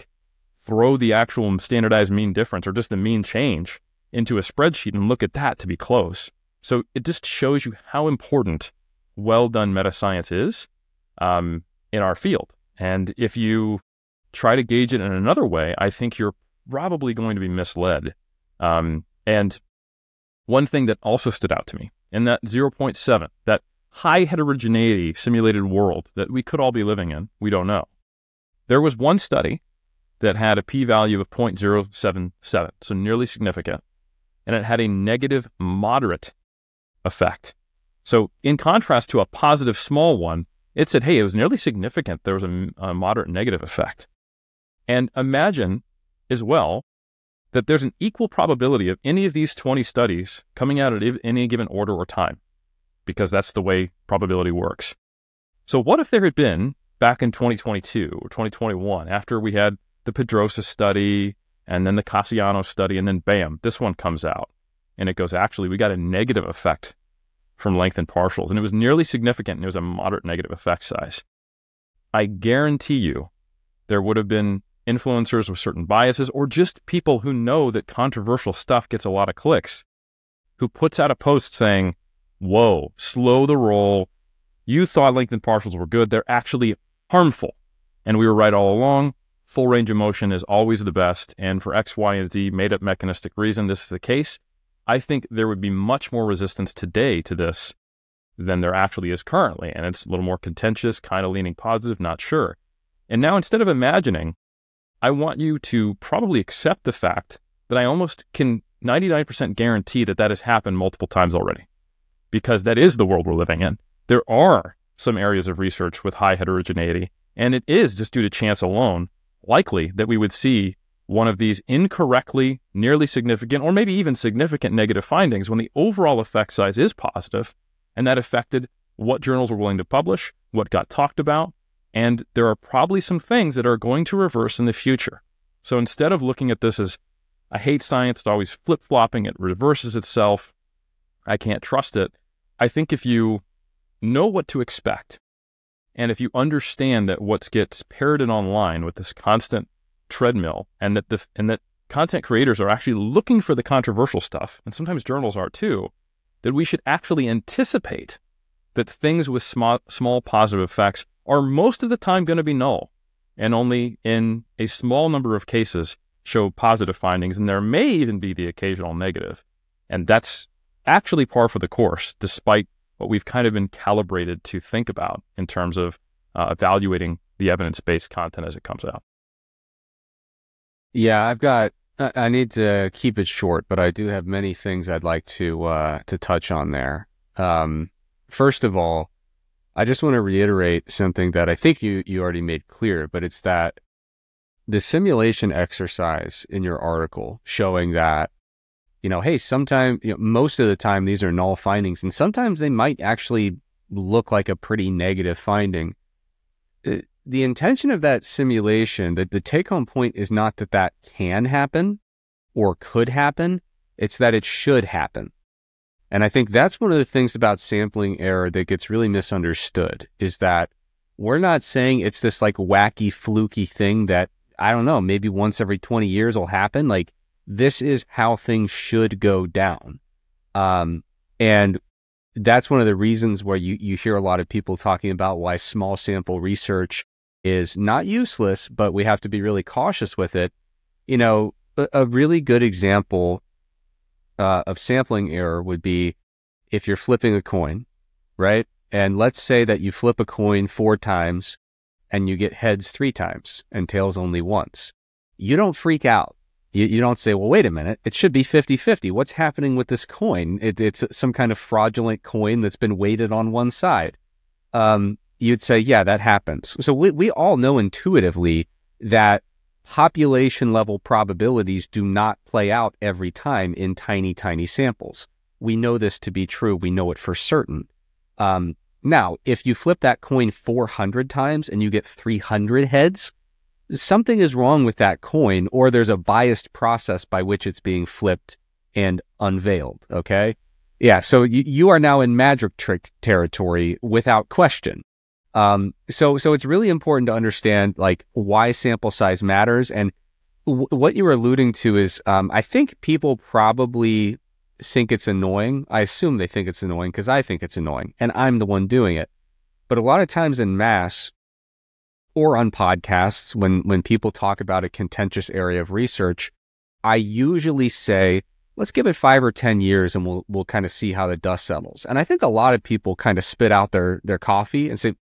throw the actual standardized mean difference or just the mean change into a spreadsheet and look at that to be close. So it just shows you how important well-done meta-science is in our field. And if you try to gauge it in another way, I think you're probably going to be misled. And one thing that also stood out to me in that 0.7, that high heterogeneity simulated world that we could all be living in, we don't know. There was one study that had a p-value of 0.077, so nearly significant, and it had a negative moderate effect. So in contrast to a positive small one, it said, hey, it was nearly significant. There was a moderate negative effect. And imagine as well that there's an equal probability of any of these 20 studies coming out at any given order or time, because that's the way probability works. So what if there had been, back in 2022 or 2021, after we had the Pedrosa study and then the Cassiano study, and then bam, this one comes out and it goes, actually, we got a negative effect from lengthened partials, and it was nearly significant, and it was a moderate negative effect size. I guarantee you there would have been influencers with certain biases, or just people who know that controversial stuff gets a lot of clicks, who puts out a post saying, whoa, slow the roll. You thought lengthened partials were good. They're actually harmful. And we were right all along. Full range of motion is always the best. And for X, Y, and Z made up mechanistic reason, this is the case. I think there would be much more resistance today to this than there actually is currently. And it's a little more contentious, kind of leaning positive, not sure. And now, instead of imagining, I want you to probably accept the fact that I almost can 99% guarantee that that has happened multiple times already, because that is the world we're living in. There are some areas of research with high heterogeneity, and it is just due to chance alone likely that we would see one of these incorrectly, nearly significant, or maybe even significant negative findings when the overall effect size is positive, and that affected what journals were willing to publish, what got talked about, and there are probably some things that are going to reverse in the future. So instead of looking at this as, I hate science, it's always flip-flopping, it reverses itself, I can't trust it, I think if you know what to expect, and if you understand that what gets parroted online with this constant treadmill, and that content creators are actually looking for the controversial stuff, and sometimes journals are too, that we should actually anticipate that things with small positive effects are most of the time going to be null, and only in a small number of cases show positive findings, and there may even be the occasional negative. And that's actually par for the course, despite what we've kind of been calibrated to think about in terms of evaluating the evidence-based content as it comes out. Yeah, I need to keep it short, but I do have many things I'd like to touch on there. First of all, I just want to reiterate something that I think you already made clear, but it's that the simulation exercise in your article showing that, hey, sometimes, most of the time these are null findings, and sometimes they might actually look like a pretty negative finding. The intention of that simulation, the take-home point is not that that can happen or could happen, it's that it should happen. And I think that's one of the things about sampling error that gets really misunderstood, is that we're not saying it's this like wacky, fluky thing that, I don't know, maybe once every 20 years will happen. Like, this is how things should go down. And that's one of the reasons where you hear a lot of people talking about why small sample research is not useless, but we have to be really cautious with it. A really good example of sampling error would be if you're flipping a coin, right? And let's say that you flip a coin 4 times and you get heads 3 times and tails only once. You don't freak out. You don't say, well, wait a minute, it should be 50-50. What's happening with this coin? It's some kind of fraudulent coin that's been weighted on one side. You'd say, yeah, that happens. So we all know intuitively that population level probabilities do not play out every time in tiny, tiny samples. We know this to be true. We know it for certain. Now, if you flip that coin 400 times and you get 300 heads, something is wrong with that coin, or there's a biased process by which it's being flipped and unveiled, okay? Yeah, so you are now in magic trick territory without question. So it's really important to understand like why sample size matters. And what you were alluding to is, I think people probably think it's annoying. I assume they think it's annoying because I think it's annoying and I'm the one doing it. But a lot of times in mass or on podcasts, when people talk about a contentious area of research, I usually say, let's give it 5 or 10 years and we'll kind of see how the dust settles. And I think a lot of people kind of spit out their coffee and say,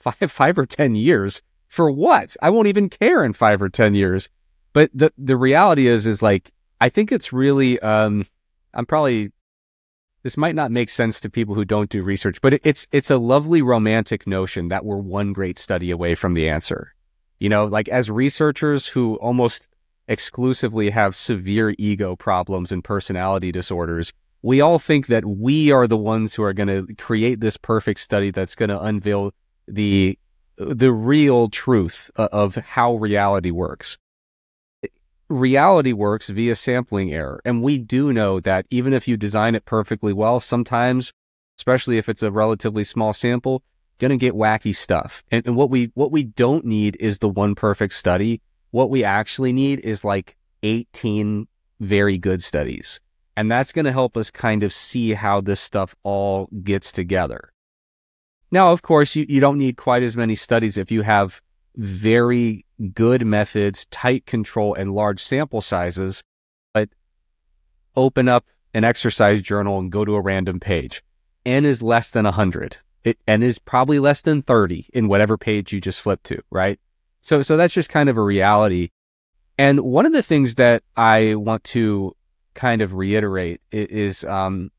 five or 10 years, For what? I won't even care in 5 or 10 years. But the reality is like, I think it's really, this might not make sense to people who don't do research, but it's a lovely romantic notion that we're one great study away from the answer. You know, like as researchers who almost exclusively have severe ego problems and personality disorders, we all think that we are the ones who are going to create this perfect study that's going to unveil the real truth of how reality works. Reality works via sampling error. And we do know that even if you design it perfectly well, sometimes, especially if it's a relatively small sample, going to get wacky stuff. And what we don't need is the one perfect study. What we actually need is like 18 very good studies. And that's going to help us kind of see how this stuff all gets together. Now, of course, you don't need quite as many studies if you have very good methods, tight control, and large sample sizes. But open up an exercise journal and go to a random page. N is less than 100. N is probably less than 30 in whatever page you just flip to, right? So that's just kind of a reality. And one of the things that I want to kind of reiterate is, Helms,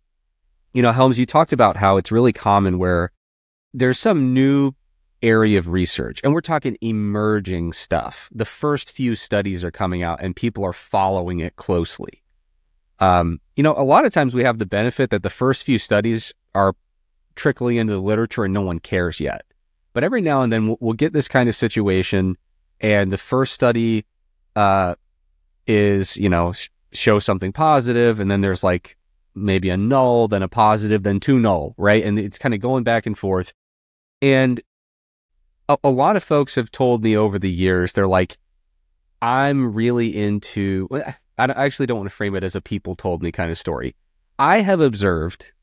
you talked about how it's really common where there's some new area of research, and we're talking emerging stuff. The first few studies are coming out and people are following it closely. A lot of times we have the benefit that the first few studies are trickling into the literature and no one cares yet. But every now and then we'll get this kind of situation, and the first study is, show something positive, and then there's like maybe a null, then a positive, then 2 null, right? And it's kind of going back and forth. And a lot of folks have told me over the years, they're like, I'm really into, I actually don't want to frame it as a people told me kind of story. I have observed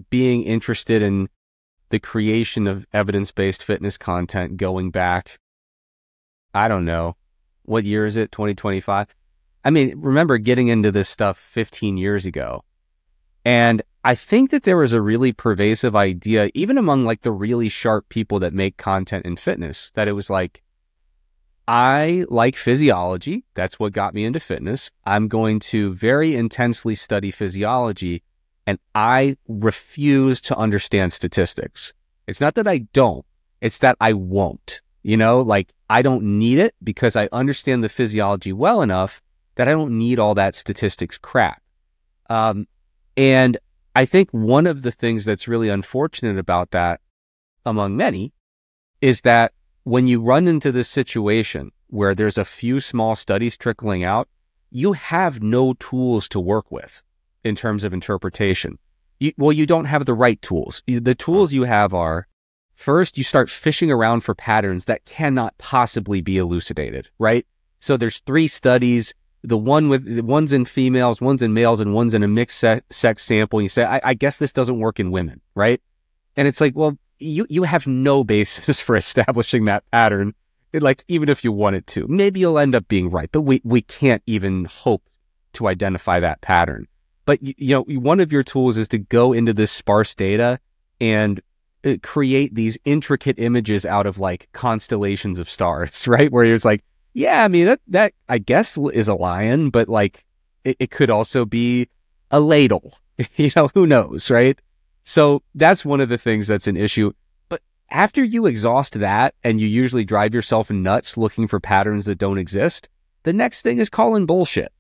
being interested in the creation of evidence-based fitness content going back, I don't know, what year is it, 2025? I mean, remember getting into this stuff 15 years ago. And I think that there was a really pervasive idea, even among like the really sharp people that make content in fitness, that it was like, I like physiology. That's what got me into fitness. I'm going to very intensely study physiology, and I refuse to understand statistics. It's not that I don't, it's that I won't. I don't need it because I understand the physiology well enough that I don't need all that statistics crap. And I think one of the things that's really unfortunate about that, among many, is that when you run into this situation where there's a few small studies trickling out, you have no tools to work with in terms of interpretation. You don't have the right tools. The tools you have are, first, you start fishing around for patterns that cannot possibly be elucidated, right? So there's 3 studies. One's in females, one's in males, and one's in a mixed sex sample. And you say, I guess this doesn't work in women, right? And it's like, well, you have no basis for establishing that pattern. Even if you wanted to, maybe you'll end up being right, but we can't even hope to identify that pattern. But one of your tools is to go into this sparse data and create these intricate images out of like constellations of stars, right? Where it's like, yeah, I mean, that I guess is a lion, but like it could also be a ladle, who knows, right? So that's one of the things that's an issue. But after you exhaust that, and you usually drive yourself nuts looking for patterns that don't exist, the next thing is calling bullshit.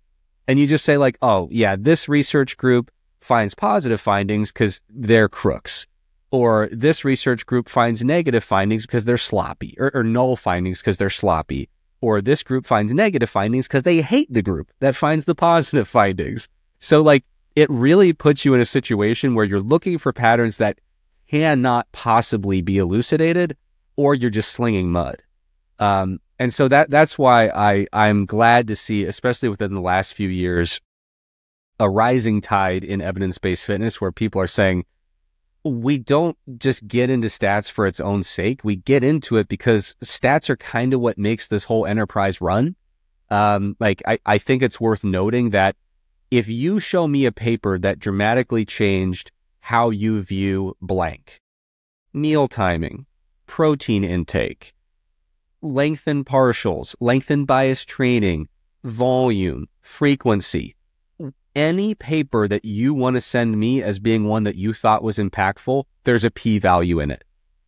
And you just say like, oh yeah, this research group finds positive findings because they're crooks. Or this research group finds negative findings because they're sloppy, or null findings because they're sloppy. Or this group finds negative findings because they hate the group that finds the positive findings. So like, it really puts you in a situation where you're looking for patterns that cannot possibly be elucidated, or you're just slinging mud. And so that's why I'm glad to see, especially within the last few years, a rising tide in evidence-based fitness where people are saying, we don't just get into stats for its own sake. We get into it because stats are kind of what makes this whole enterprise run. I think it's worth noting that if you show me a paper that dramatically changed how you view blank, meal timing, protein intake, lengthened partials, lengthened bias training, volume, frequency, any paper that you want to send me as being one that you thought was impactful, there's a p-value in it.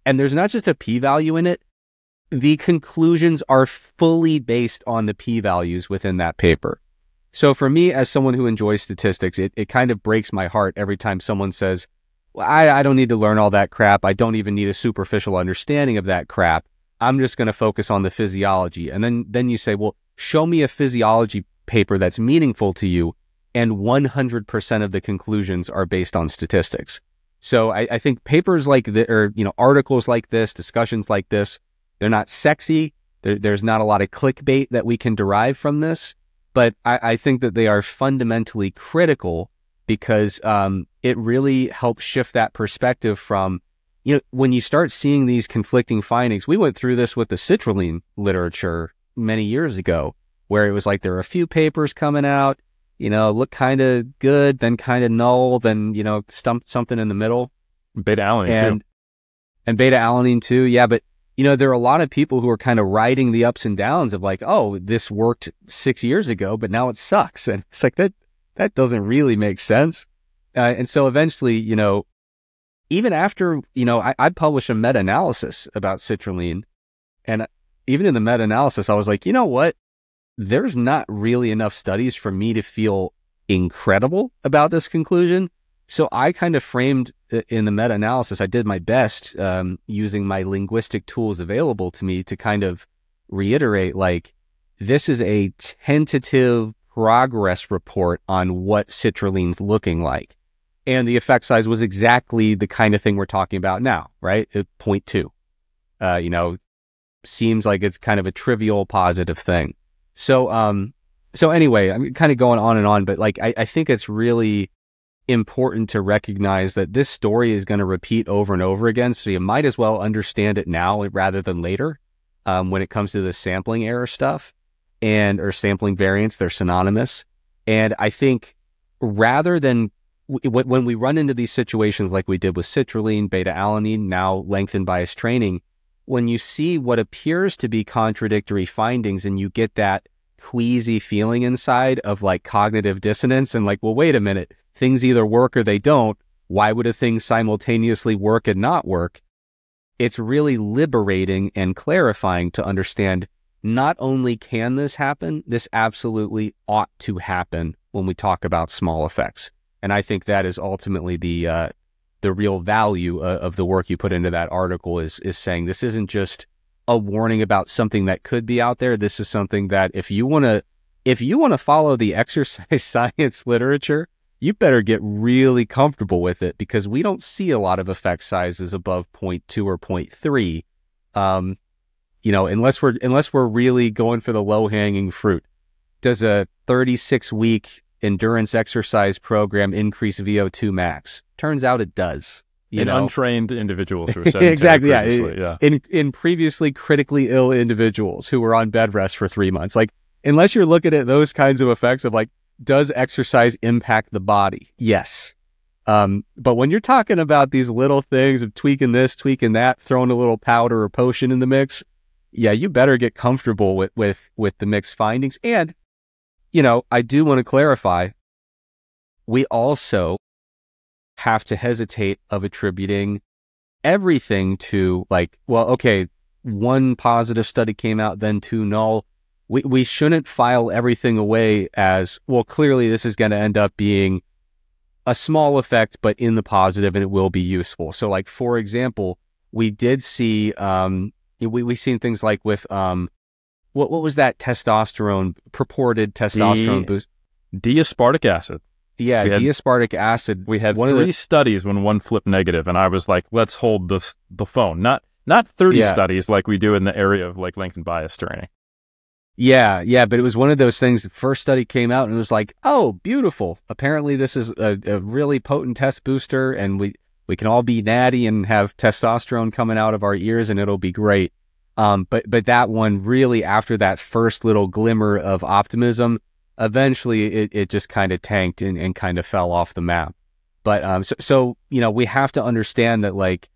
And there's not just a p-value in it, the conclusions are fully based on the p-values within that paper. So for me, as someone who enjoys statistics, it kind of breaks my heart every time someone says, well, I don't need to learn all that crap. I don't even need a superficial understanding of that crap. I'm just going to focus on the physiology. And then you say, well, show me a physiology paper that's meaningful to you. And 100% of the conclusions are based on statistics. So I think papers like this, or, articles like this, discussions like this, they're not sexy. There's not a lot of clickbait that we can derive from this. But I think that they are fundamentally critical because it really helps shift that perspective from, when you start seeing these conflicting findings. We went through this with the citrulline literature many years ago, where it was like there were a few papers coming out, look kind of good, then kind of null, then, something in the middle. Beta-alanine too. And beta-alanine too, yeah. But, there are a lot of people who are kind of riding the ups and downs of like, oh, this worked 6 years ago, but now it sucks. And it's like, that doesn't really make sense. And so eventually, even after, I published a meta-analysis about citrulline. And even in the meta-analysis, I was like, you know what? There's not really enough studies for me to feel incredible about this conclusion. So I kind of framed in the meta-analysis, I did my best using my linguistic tools available to me to kind of reiterate, like, this is a tentative progress report on what citrulline's looking like. And the effect size was exactly the kind of thing we're talking about now, right? At 0.2. Seems like it's kind of a trivial positive thing. So anyway, I'm kind of going on and on, but like, I think it's really important to recognize that this story is going to repeat over and over again. So you might as well understand it now rather than later. When it comes to the sampling error stuff or sampling variance, they're synonymous. And I think rather than when we run into these situations like we did with citrulline, beta-alanine, now lengthened bias training, when you see what appears to be contradictory findings and you get that queasy feeling inside of like cognitive dissonance and like, well, wait a minute, things either work or they don't. Why would a thing simultaneously work and not work? It's really liberating and clarifying to understand not only can this happen, this absolutely ought to happen when we talk about small effects. And I think that is ultimately the real value of the work you put into that article is saying this isn't just a warning about something that could be out there. This is something that if you want to follow the exercise science literature, you better get really comfortable with it, because we don't see a lot of effect sizes above 0.2 or 0.3. Unless we're really going for the low-hanging fruit. Does a 36-week endurance exercise program increase VO2 max? Turns out it does. Untrained individuals who are sedentary exactly, previously, yeah. In previously critically ill individuals who were on bed rest for 3 months. Like, unless you're looking at those kinds of effects of like, does exercise impact the body? Yes. But when you're talking about these little things of tweaking this, tweaking that, throwing a little powder or potion in the mix, yeah, you better get comfortable with the mixed findings. And, I do want to clarify, we also have to hesitate of attributing everything to like, well, okay, one positive study came out, then two null. We shouldn't file everything away as, well, clearly this is going to end up being a small effect, but in the positive, and it will be useful. So like, for example, we did see, we've seen things like with, what was that purported testosterone boost? D-aspartic acid. Yeah, D-aspartic acid. We had three studies when one flipped negative, and I was like, let's hold the phone. Not 30 studies like we do in the area of like lengthened bias training. Yeah, but it was one of those things. The first study came out and it was like, oh, beautiful. Apparently this is a really potent test booster, and we can all be natty and have testosterone coming out of our ears, and it'll be great. But that one really, after that first little glimmer of optimism, eventually it just kind of tanked and kind of fell off the map. But so we have to understand that, like,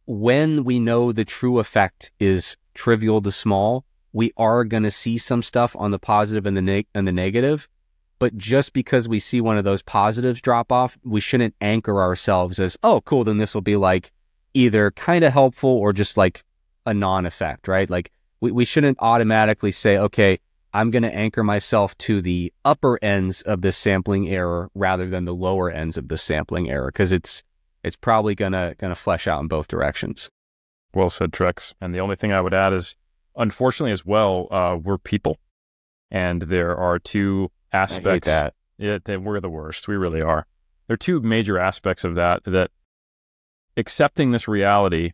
when we know the true effect is trivial to small, we are going to see some stuff on the positive and the negative. But just because we see one of those positives drop off, we shouldn't anchor ourselves as, oh, cool, then this will be like either kind of helpful or just like a non-effect, right? Like we shouldn't automatically say, okay, I'm going to anchor myself to the upper ends of this sampling error rather than the lower ends of the sampling error, because it's probably gonna flesh out in both directions. Well said, Trex. And the only thing I would add is, unfortunately as well, we're people, and there are two aspects. I hate that we're the worst. We really are. There are two major aspects of that accepting this reality,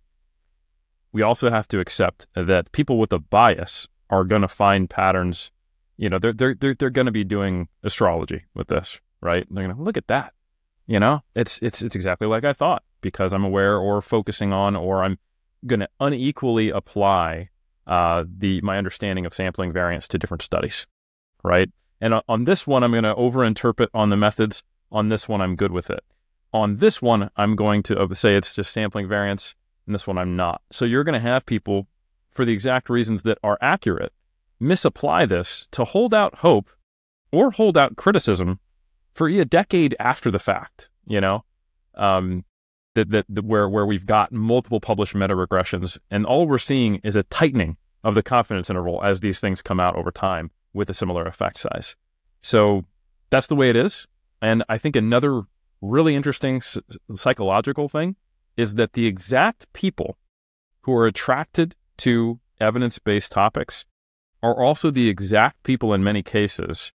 we also have to accept that people with a bias are going to find patterns. You know, they're going to be doing astrology with this, right? They're going to look at that. You know, it's exactly like I thought, because I'm aware or focusing on, or I'm going to unequally apply my understanding of sampling variance to different studies, right? And on this one, I'm going to overinterpret on the methods. On this one, I'm good with it. On this one, I'm going to say it's just sampling variance, and this one I'm not. So you're going to have people, for the exact reasons that are accurate, misapply this to hold out hope or hold out criticism for a decade after the fact, you know, where we've got multiple published meta-regressions, and all we're seeing is a tightening of the confidence interval as these things come out over time with a similar effect size. So that's the way it is. And I think another really interesting psychological thing is that the exact people who are attracted to evidence-based topics are also the exact people in many cases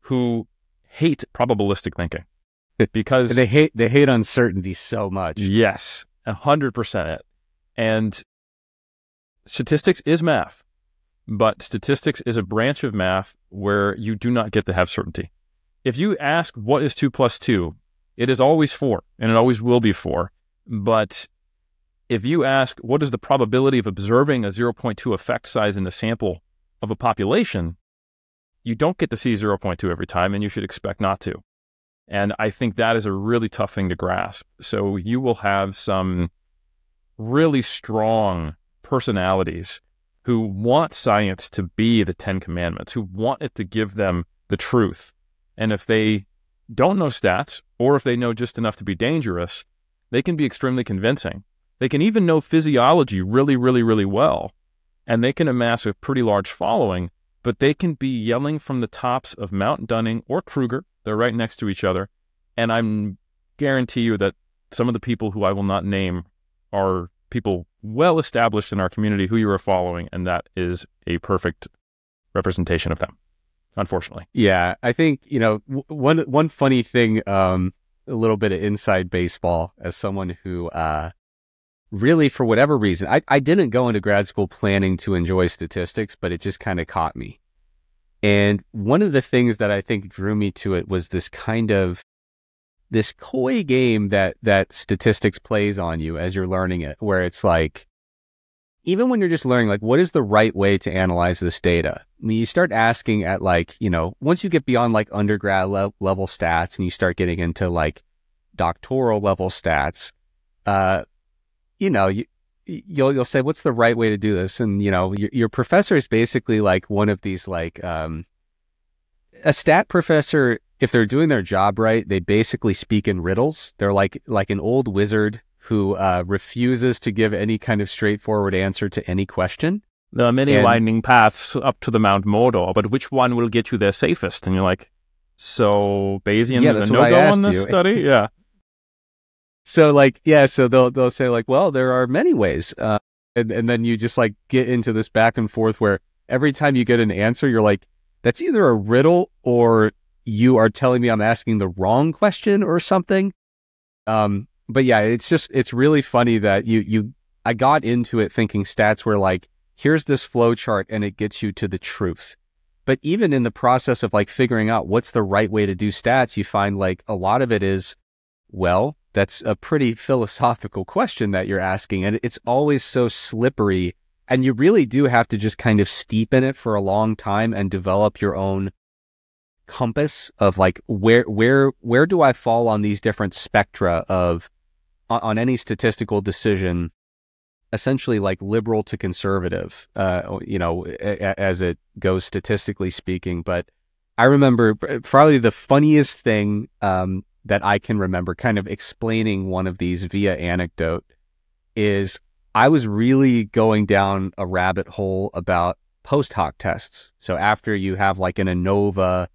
who hate probabilistic thinking, because they hate uncertainty so much. Yes, 100% it. And statistics is math, but statistics is a branch of math where you do not get to have certainty. If you ask what is 2 plus 2, it is always 4, and it always will be 4. But if you ask what is the probability of observing a 0.2 effect size in a sample of a population, you don't get to see 0.2 every time, and you should expect not to. And I think that is a really tough thing to grasp. So you will have some really strong personalities who want science to be the 10 Commandments, who want it to give them the truth. And if they don't know stats, or if they know just enough to be dangerous, they can be extremely convincing. They can even know physiology really, really, really well, and they can amass a pretty large following, but they can be yelling from the tops of Mount Dunning or Kruger. They're right next to each other. And I guarantee you that some of the people who I will not name are people well established in our community who you are following, and that is a perfect representation of them, unfortunately. Yeah, I think, you know, one funny thing, a little bit of inside baseball, as someone who really, for whatever reason, I didn't go into grad school planning to enjoy statistics, but it just kind of caught me. And one of the things that I think drew me to it was this kind of this coy game that statistics plays on you as you're learning it, where it's like, even when you're just learning, like, what is the right way to analyze this data? I mean, you start asking at, like, you know, once you get beyond like undergrad level stats and you start getting into like doctoral level stats, you know, you'll say, what's the right way to do this? And, you know, your professor is basically like one of these, like, a stat professor, if they're doing their job right, they basically speak in riddles. They're like an old wizard who refuses to give any kind of straightforward answer to any question. There are many winding paths up to the Mount Mordor, but which one will get you there safest? And you're like, so Bayesian is a no-go on this study? Yeah. So like, yeah, so they'll say like, well, there are many ways. And then you just like get into this back and forth where every time you get an answer, you're like, that's either a riddle or you are telling me I'm asking the wrong question or something. But yeah, it's really funny that I got into it thinking stats were like, here's this flow chart and it gets you to the truth. But even in the process of like figuring out what's the right way to do stats, you find like a lot of it is, well, that's a pretty philosophical question that you're asking. And it's always so slippery. And you really do have to just kind of steep in it for a long time and develop your own compass of like, where do I fall on these different spectra of, on any statistical decision? essentially like liberal to conservative, as it goes statistically speaking. But I remember probably the funniest thing that I can remember kind of explaining one of these via anecdote is I was really going down a rabbit hole about post hoc tests. So after you have like an ANOVA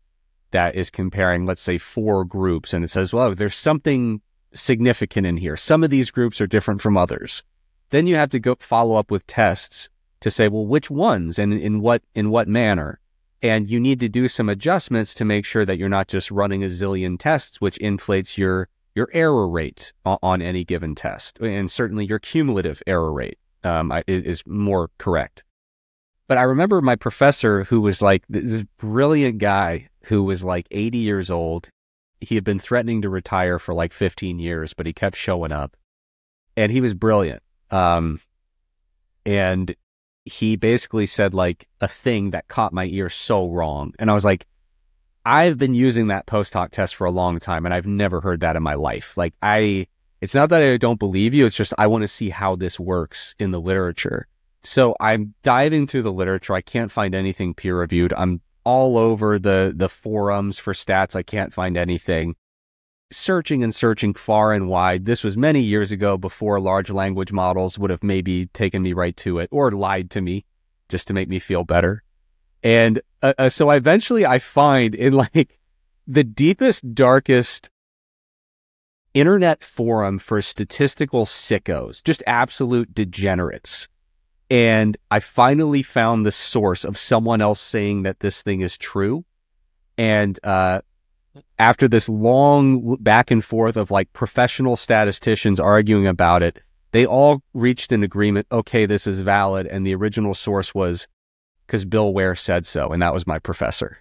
that is comparing, let's say, 4 groups, and it says, well, there's something significant in here. Some of these groups are different from others. Then you have to go follow up with tests to say, well, which ones and in what manner? And you need to do some adjustments to make sure that you're not just running a zillion tests, which inflates your error rate on any given test. And certainly your cumulative error rate is more correct. But I remember my professor, who was like this brilliant guy who was like 80 years old. He had been threatening to retire for like 15 years, but he kept showing up. And he was brilliant. And he basically said like a thing that caught my ear so wrong. And I was like, I've been using that post hoc test for a long time, and I've never heard that in my life. Like it's not that I don't believe you. It's just I want to see how this works in the literature. So I'm diving through the literature. I can't find anything peer reviewed. I'm all over the forums for stats. I can't find anything. Searching and searching far and wide. This was many years ago, before large language models would have maybe taken me right to it or lied to me just to make me feel better. And so eventually I find in like the deepest, darkest internet forum for statistical sickos, just absolute degenerates. And I finally found the source of someone else saying that this thing is true. And after this long back and forth of like professional statisticians arguing about it, they all reached an agreement. Okay, this is valid. And the original source was because Bill Ware said so. And that was my professor.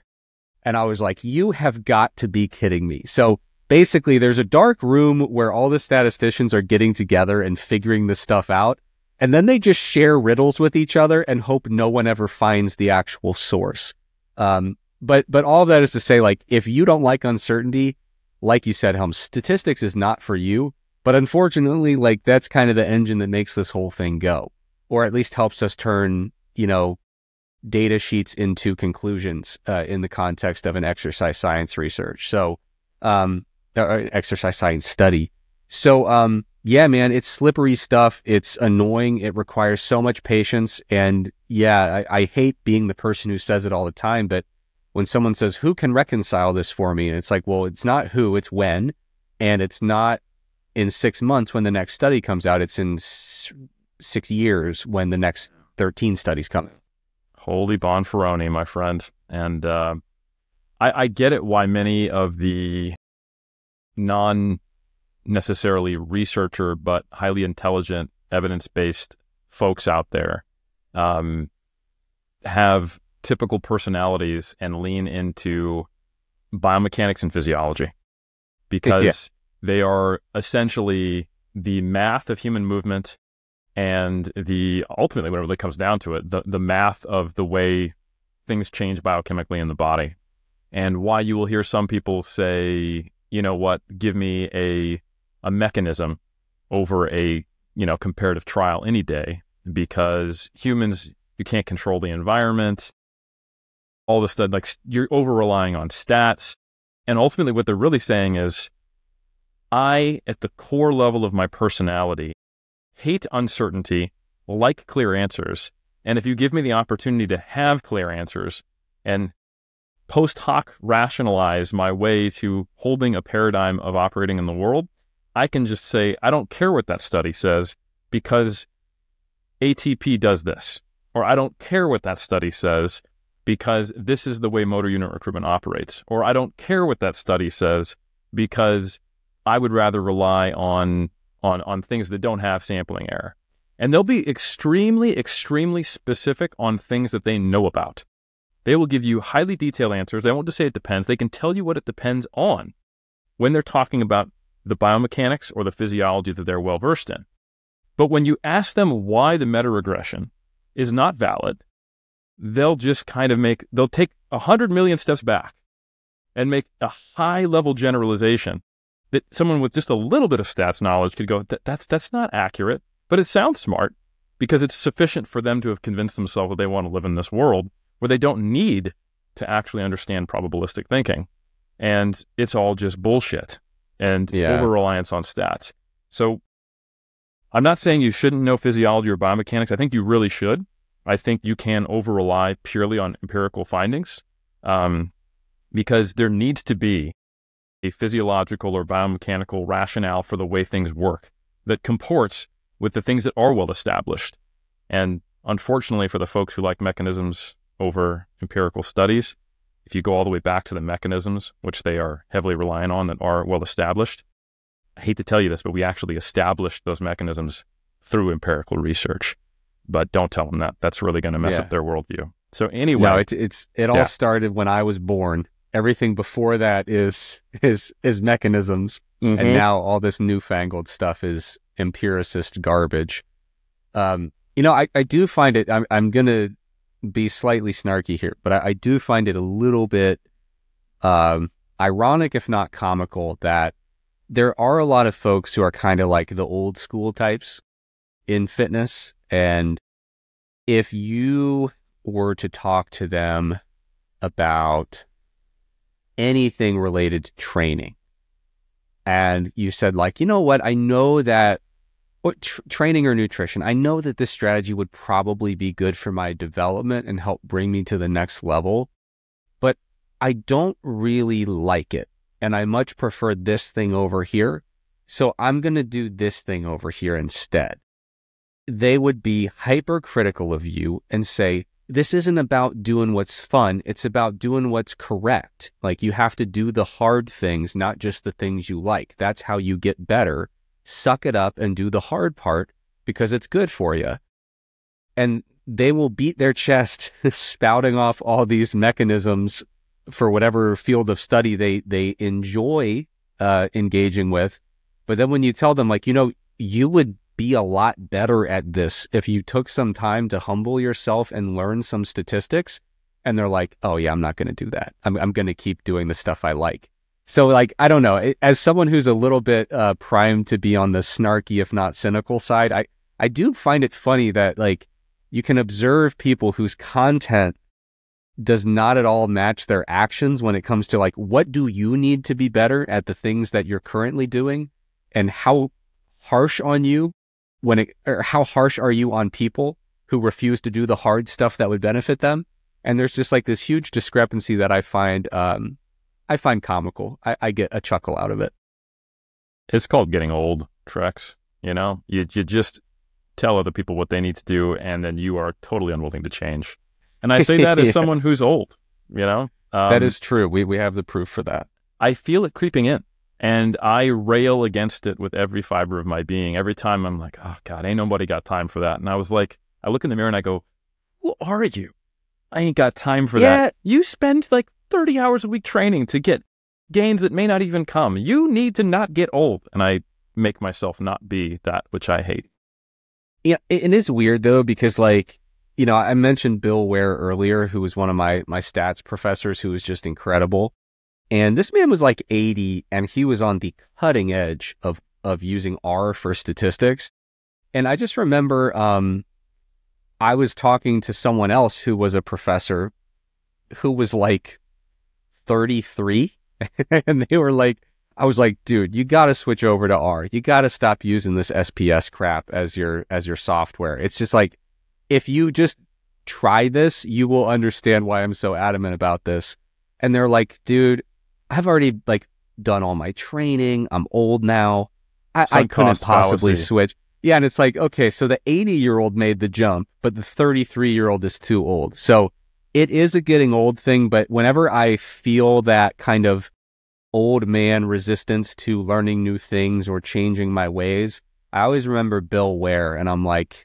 And I was like, you have got to be kidding me. So basically, there's a dark room where all the statisticians are getting together and figuring this stuff out. And then they just share riddles with each other and hope no one ever finds the actual source. But all that is to say, like, if you don't like uncertainty, like you said, Helms, statistics is not for you. But unfortunately, like, that's kind of the engine that makes this whole thing go, or at least helps us turn, data sheets into conclusions in the context of an exercise science research. So, exercise science study. So, yeah, man, it's slippery stuff. It's annoying. It requires so much patience. And yeah, I hate being the person who says it all the time. But when someone says, who can reconcile this for me? And it's like, well, it's not who, it's when. And it's not in 6 months when the next study comes out. It's in 6 years when the next 13 studies come out. Holy Bonferroni, my friend. And I get it why many of the non-necessarily researcher, but highly intelligent, evidence-based folks out there have typical personalities and lean into biomechanics and physiology, because they are essentially the math of human movement and ultimately, when it really comes down to it, the math of the way things change biochemically in the body. And why you will hear some people say, you know what, give me a mechanism over a, comparative trial any day, because humans, you can't control the environment, all this stuff, like you're over relying on stats. And ultimately what they're really saying is, I, at the core level of my personality, hate uncertainty, like clear answers. And if you give me the opportunity to have clear answers and post hoc rationalize my way to holding a paradigm of operating in the world, I can just say, I don't care what that study says because ATP does this. Or I don't care what that study says because this is the way motor unit recruitment operates. Or I don't care what that study says because I would rather rely on things that don't have sampling error. And they'll be extremely, extremely specific on things that they know about. They will give you highly detailed answers. They won't just say it depends. They can tell you what it depends on when they're talking about the biomechanics or the physiology that they're well versed in. But when you ask them why the meta-regression is not valid, they'll just kind of they'll take 100 million steps back and make a high-level generalization that someone with just a little bit of stats knowledge could go, that's not accurate, but it sounds smart. because it's sufficient for them to have convinced themselves that they want to live in this world where they don't need to actually understand probabilistic thinking. And it's all just bullshit and over-reliance on stats. So I'm not saying you shouldn't know physiology or biomechanics. I think you really should. I think you can over-rely purely on empirical findings because there needs to be a physiological or biomechanical rationale for the way things work that comports with the things that are well established. And unfortunately for the folks who like mechanisms over empirical studies, if you go all the way back to the mechanisms, which they are heavily reliant on that are well established, I hate to tell you this, but we actually established those mechanisms through empirical research. But don't tell them that. That's really going to mess up their worldview. So anyway. No, it all started when I was born. Everything before that is mechanisms. And now all this newfangled stuff is empiricist garbage. I do find it, I'm going to be slightly snarky here, but I do find it a little bit ironic, if not comical, that there are a lot of folks who are kind of like the old school types in fitness. And if you were to talk to them about anything related to training, and you said like, you know what, I know that training or nutrition, I know that this strategy would probably be good for my development and help bring me to the next level, but I don't really like it. And I much prefer this thing over here. So I'm going to do this thing over here instead. They would be hypercritical of you and say, this isn't about doing what's fun. It's about doing what's correct. Like, you have to do the hard things, not just the things you like. That's how you get better. Suck it up and do the hard part because it's good for you. And they will beat their chest spouting off all these mechanisms for whatever field of study they enjoy engaging with. But then when you tell them, like, you would be a lot better at this if you took some time to humble yourself and learn some statistics. And they're like, oh yeah, I'm not going to do that. I'm going to keep doing the stuff I like. So like, I don't know, as someone who's a little bit primed to be on the snarky, if not cynical side, I do find it funny that like you can observe people whose content does not at all match their actions when it comes to like, what do you need to be better at the things that you're currently doing, and how harsh on you or how harsh are you on people who refuse to do the hard stuff that would benefit them? And there's just like this huge discrepancy that I find comical. I get a chuckle out of it. It's called getting old, Trex. You just tell other people what they need to do, and then you are totally unwilling to change. And I say that as someone who's old, that is true. We have the proof for that. I feel it creeping in, and I rail against it with every fiber of my being. Every time I'm like, oh God, ain't nobody got time for that. And I was like, I look in the mirror and I go, who are you? I ain't got time for that. You spend like 30 hours a week training to get gains that may not even come. You need to not get old. And I make myself not be that which I hate. Yeah, it is weird though, because like, I mentioned Bill Ware earlier, who was one of my stats professors who was just incredible. And this man was like 80, and he was on the cutting edge of using R for statistics. And I just remember I was talking to someone else who was a professor who was like 33, and they were like, I was like, dude, you got to switch over to R. You got to stop using this SPS crap as your software. It's just like, if you just try this, you will understand why I'm so adamant about this. And they're like, dude, I've already like done all my training. I'm old now. I couldn't possibly switch. Yeah. And it's like, okay, so the 80-year-old made the jump, but the 33-year-old is too old. So it is a getting old thing. But whenever I feel that kind of old man resistance to learning new things or changing my ways, I always remember Bill Ware, and I'm like,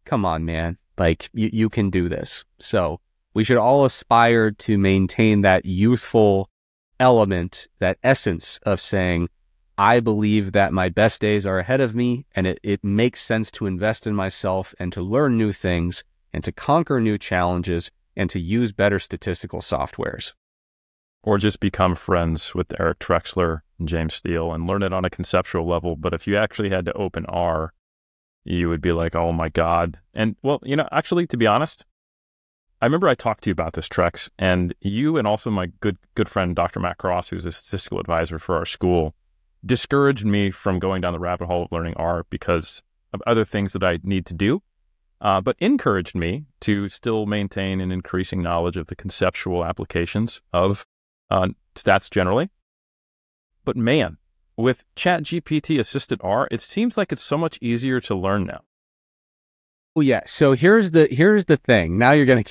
come on, man, like you can do this. So we should all aspire to maintain that youthful element, that essence of saying, I believe that my best days are ahead of me, and it makes sense to invest in myself and to learn new things and to conquer new challenges and to use better statistical softwares. Or just become friends with Eric Trexler and James Steele and learn it on a conceptual level. But if you actually had to open R you would be like, oh my God. And well, actually, to be honest, I remember I talked to you about this, Trex, and you and also my good friend, Dr. Matt Cross, who's a statistical advisor for our school, discouraged me from going down the rabbit hole of learning R because of other things that I need to do, but encouraged me to still maintain an increasing knowledge of the conceptual applications of stats generally. But man, with ChatGPT assisted R, it seems like it's so much easier to learn now. Well, yeah. So here's the thing. Now you're gonna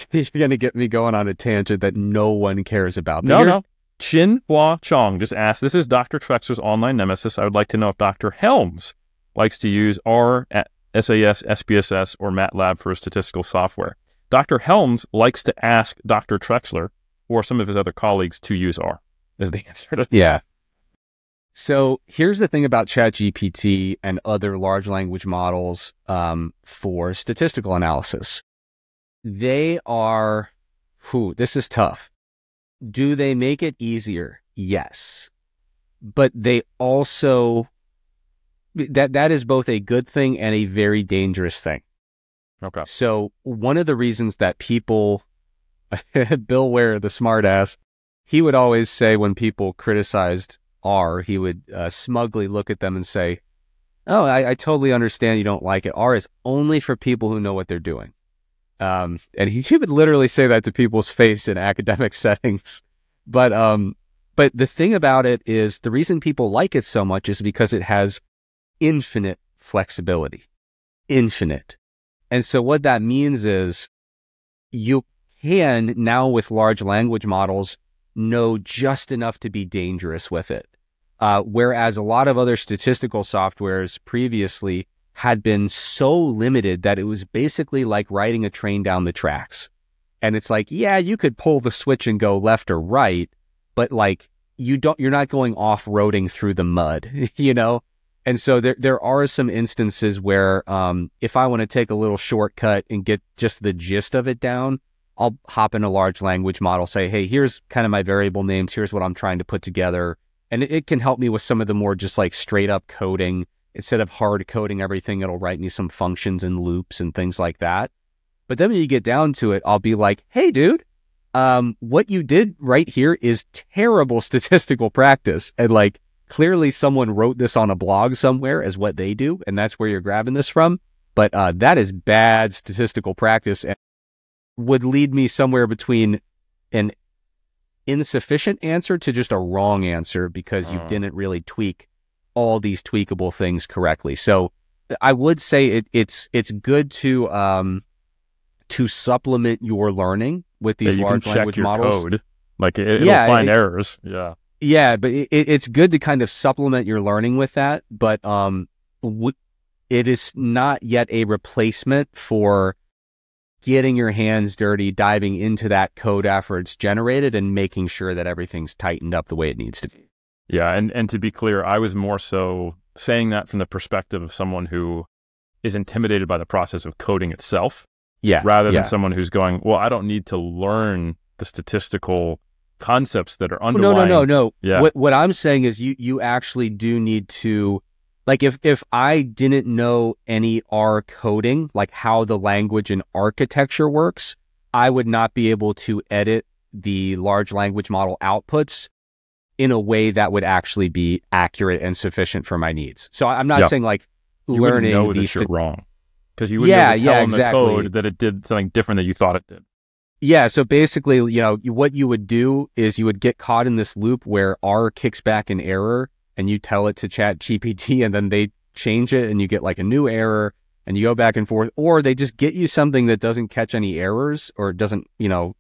get me going on a tangent that no one cares about. But No. Chin Hua Chong just asked, this is Dr. Trexler's online nemesis. I would like to know if Dr. Helms likes to use R, SAS, SPSS, or MATLAB for his statistical software. Dr. Helms likes to ask Dr. Trexler or some of his other colleagues to use R, is the answer to that. Yeah. So here's the thing about ChatGPT and other large language models for statistical analysis. They are, this is tough. Do they make it easier? Yes. But they also, that is both a good thing and a very dangerous thing. Okay. So one of the reasons that people, Bill Ware, the smartass, he would always say when people criticized R, he would smugly look at them and say, oh, I totally understand you don't like it. R is only for people who know what they're doing. And he would literally say that to people's face in academic settings. But the thing about it is the reason people like it so much is because it has infinite flexibility. Infinite. And so what that means is you can now with large language models know just enough to be dangerous with it. Whereas a lot of other statistical softwares previously had been so limited that it was basically like riding a train down the tracks. And it's like, yeah, you could pull the switch and go left or right, but like you're not going off-roading through the mud, And so there are some instances where if I want to take a little shortcut and get just the gist of it down, I'll hop in a large language model, say, hey, here's kind of my variable names. Here's what I'm trying to put together. And it can help me with some of the more just like straight up coding. Instead of hard coding everything, it'll write me some functions and loops and things like that. But then when you get down to it, I'll be like, hey, dude, what you did right here is terrible statistical practice. And like, clearly someone wrote this on a blog somewhere as what they do. And that's where you're grabbing this from. But that is bad statistical practice and would lead me somewhere between an insufficient answer to just a wrong answer because you didn't really tweak all these tweakable things correctly. So I would say it's good to supplement your learning with these large language models. Code. Like it'll find errors. Yeah. Yeah, but it's good to kind of supplement your learning with that. But it is not yet a replacement for getting your hands dirty, diving into that code after it's generated and making sure that everything's tightened up the way it needs to be. Yeah, and to be clear, I was more so saying that from the perspective of someone who is intimidated by the process of coding itself. Yeah. Rather than someone who's going, well, I don't need to learn the statistical concepts that are underlying. No. Yeah. What I'm saying is you actually do need to, like if I didn't know any R coding, like how the language and architecture works, I would not be able to edit the large language model outputs in a way that would actually be accurate and sufficient for my needs. So I'm not saying like you learning know these that you're wrong because you wouldn't be able to tell in the code that it did something different than you thought it did. Yeah. So basically, what you would do is you would get caught in this loop where R kicks back an error and you tell it to ChatGPT and then they change it and you get like a new error and you go back and forth, or they just get you something that doesn't catch any errors or doesn't,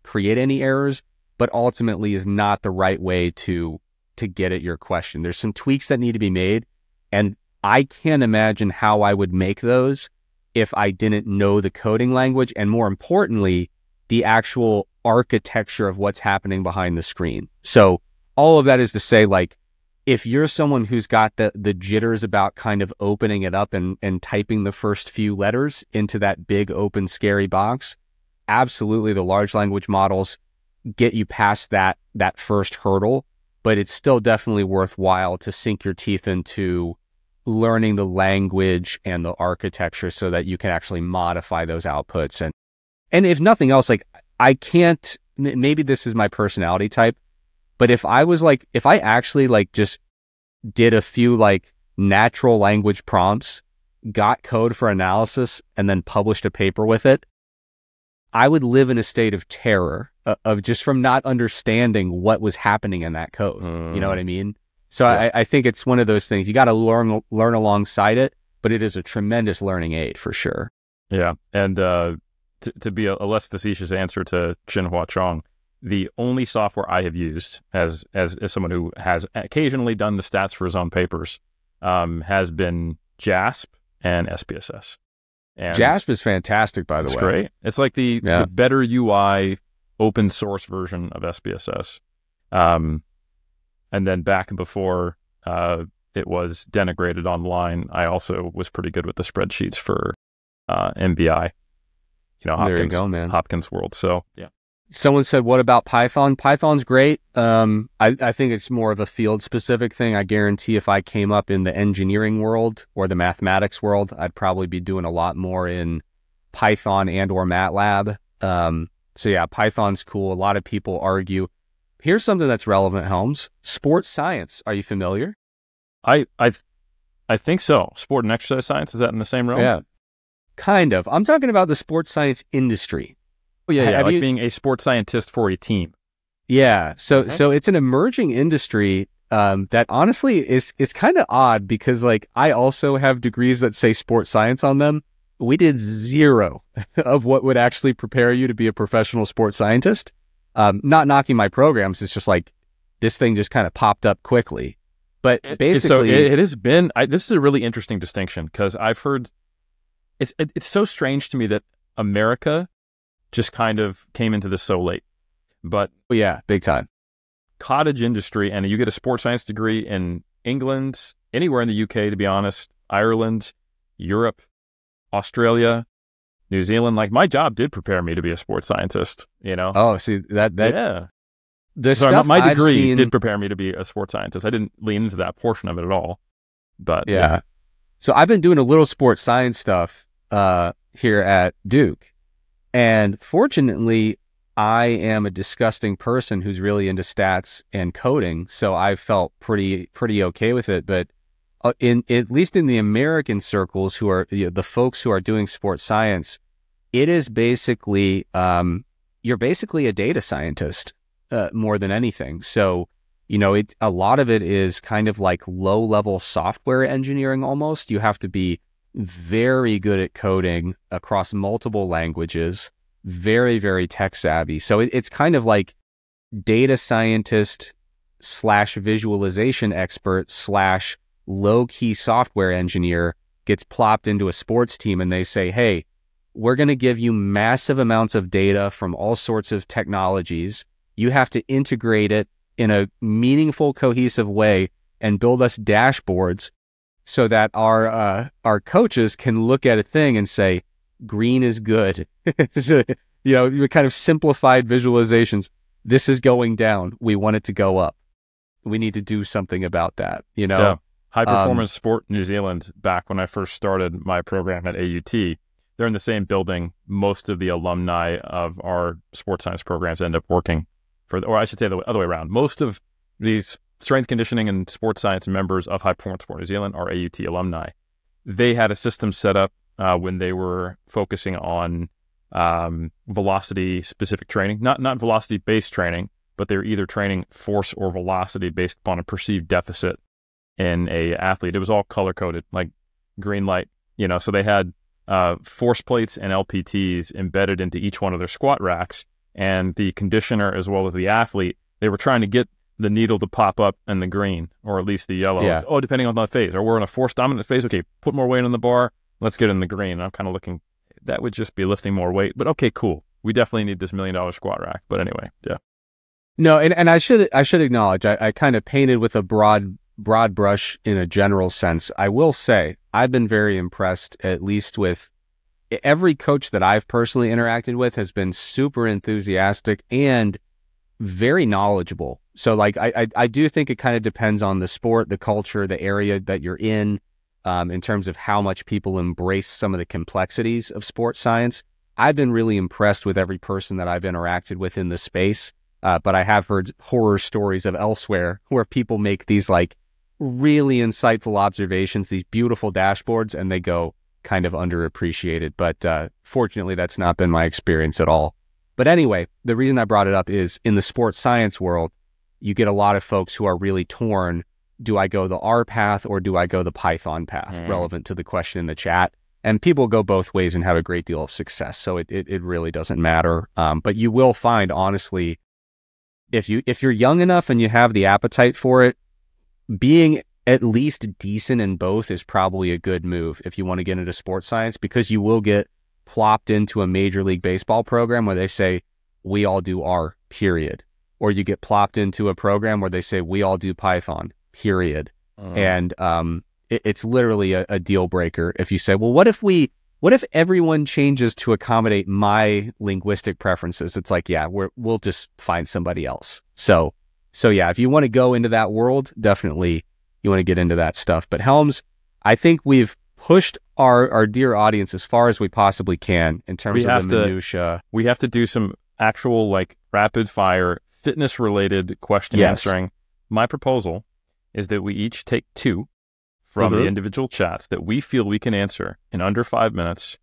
create any errors, but ultimately is not the right way to get at your question. There's some tweaks that need to be made. And I can't imagine how I would make those if I didn't know the coding language. And more importantly, the actual architecture of what's happening behind the screen. So all of that is to say, like, if you're someone who's got the jitters about kind of opening it up and typing the first few letters into that big open scary box, absolutely the large language models get you past that first hurdle, but it's still definitely worthwhile to sink your teeth into learning the language and the architecture so that you can actually modify those outputs. And if nothing else, like I can't, maybe this is my personality type, but if I actually like just did a few like natural language prompts, got code for analysis, and then published a paper with it, I would live in a state of terror of just from not understanding what was happening in that code. You know what I mean? So Yeah. I think it's one of those things. You got to learn alongside it, but it is a tremendous learning aid for sure. Yeah. And to be a less facetious answer to Chin-Hua Chong, the only software I have used as someone who has occasionally done the stats for his own papers has been JASP and SPSS. And JASP is fantastic, by the way. It's great. It's like the better UI open source version of SPSS. And then back before it was denigrated online, I also was pretty good with the spreadsheets for MBI. Hopkins, there you go, man. Hopkins World. So yeah. Someone said, what about Python? Python's great. I think it's more of a field specific thing. I guarantee if I came up in the engineering world or the mathematics world, I'd probably be doing a lot more in Python and or MATLAB. So yeah, Python's cool. A lot of people argue. Here's something that's relevant, Helms. Sports science. Are you familiar? I think so. Sport and exercise science, is that in the same realm? Yeah. Kind of. I'm talking about the sports science industry. Oh, yeah, like being a sports scientist for a team. Yeah, so it's an emerging industry that honestly is kind of odd because like I also have degrees that say sports science on them. We did zero of what would actually prepare you to be a professional sports scientist. Not knocking my programs, it's just like this thing just kind of popped up quickly. But basically, so it has been. This is a really interesting distinction because I've heard it's so strange to me that America just kind of came into this so late. But yeah, big time. Cottage industry, and you get a sports science degree in England, anywhere in the UK, to be honest, Ireland, Europe, Australia, New Zealand. Like my job did prepare me to be a sports scientist, Oh, see that yeah. My degree did prepare me to be a sports scientist. I didn't lean into that portion of it at all. But yeah. So I've been doing a little sports science stuff here at Duke. And fortunately, I am a disgusting person who's really into stats and coding, so I felt pretty okay with it. But at least in the American circles, who are the folks who are doing sports science, it is basically you're basically a data scientist more than anything. So a lot of it is kind of like low-level software engineering almost. You have to be very good at coding across multiple languages, very, very tech savvy. So it's kind of like data scientist / visualization expert / low-key software engineer gets plopped into a sports team and they say, hey, we're going to give you massive amounts of data from all sorts of technologies. You have to integrate it in a meaningful, cohesive way and build us dashboards so that our coaches can look at a thing and say, green is good. So, kind of simplified visualizations. This is going down. We want it to go up. We need to do something about that, Yeah. High Performance Sport New Zealand, back when I first started my program at AUT, they're in the same building. Most of the alumni of our sports science programs end up working or I should say the other way around. Most of these strength conditioning and sports science members of High Performance Sport New Zealand are AUT alumni. They had a system set up when they were focusing on velocity specific training, not velocity based training, but they're either training force or velocity based upon a perceived deficit in a athlete. It was all color coded, like green light, so they had force plates and LPTs embedded into each one of their squat racks, and the conditioner as well as the athlete, they were trying to get the needle to pop up in the green or at least the yellow. Yeah. Oh, depending on the phase, or we're in a force dominant phase. Okay, put more weight on the bar. Let's get in the green. I'm kind of looking, that would just be lifting more weight, but okay, cool. We definitely need this $1 million squat rack. But anyway, yeah. No, and I should acknowledge, I kind of painted with a broad brush in a general sense. I will say I've been very impressed, at least with every coach that I've personally interacted with has been super enthusiastic and very knowledgeable. So like, I do think it kind of depends on the sport, the culture, the area that you're in. in terms of how much people embrace some of the complexities of sports science. I've been really impressed with every person that I've interacted with in the space, but I have heard horror stories of elsewhere where people make these like really insightful observations, these beautiful dashboards, and they go kind of underappreciated. But fortunately, that's not been my experience at all. But anyway, the reason I brought it up is in the sports science world, you get a lot of folks who are really torn. Do I go the R path or do I go the Python path? Relevant to the question in the chat. And people go both ways and have a great deal of success. So it really doesn't matter. But you will find, honestly, if you're young enough and you have the appetite for it, being at least decent in both is probably a good move if you want to get into sports science, because you will get plopped into a Major League Baseball program where they say, we all do R, period. Or you get plopped into a program where they say, we all do Python, period. And it's literally a deal breaker if you say, well, what if everyone changes to accommodate my linguistic preferences? It's like, yeah, we'll just find somebody else. So yeah, if you want to go into that world, definitely you want to get into that stuff. But Helms, I think we've pushed our dear audience as far as we possibly can in terms of the minutia. We have to do some actual like rapid fire fitness related question answering. My proposal is that we each take 2 from the individual chats that we feel we can answer in under 5 minutes.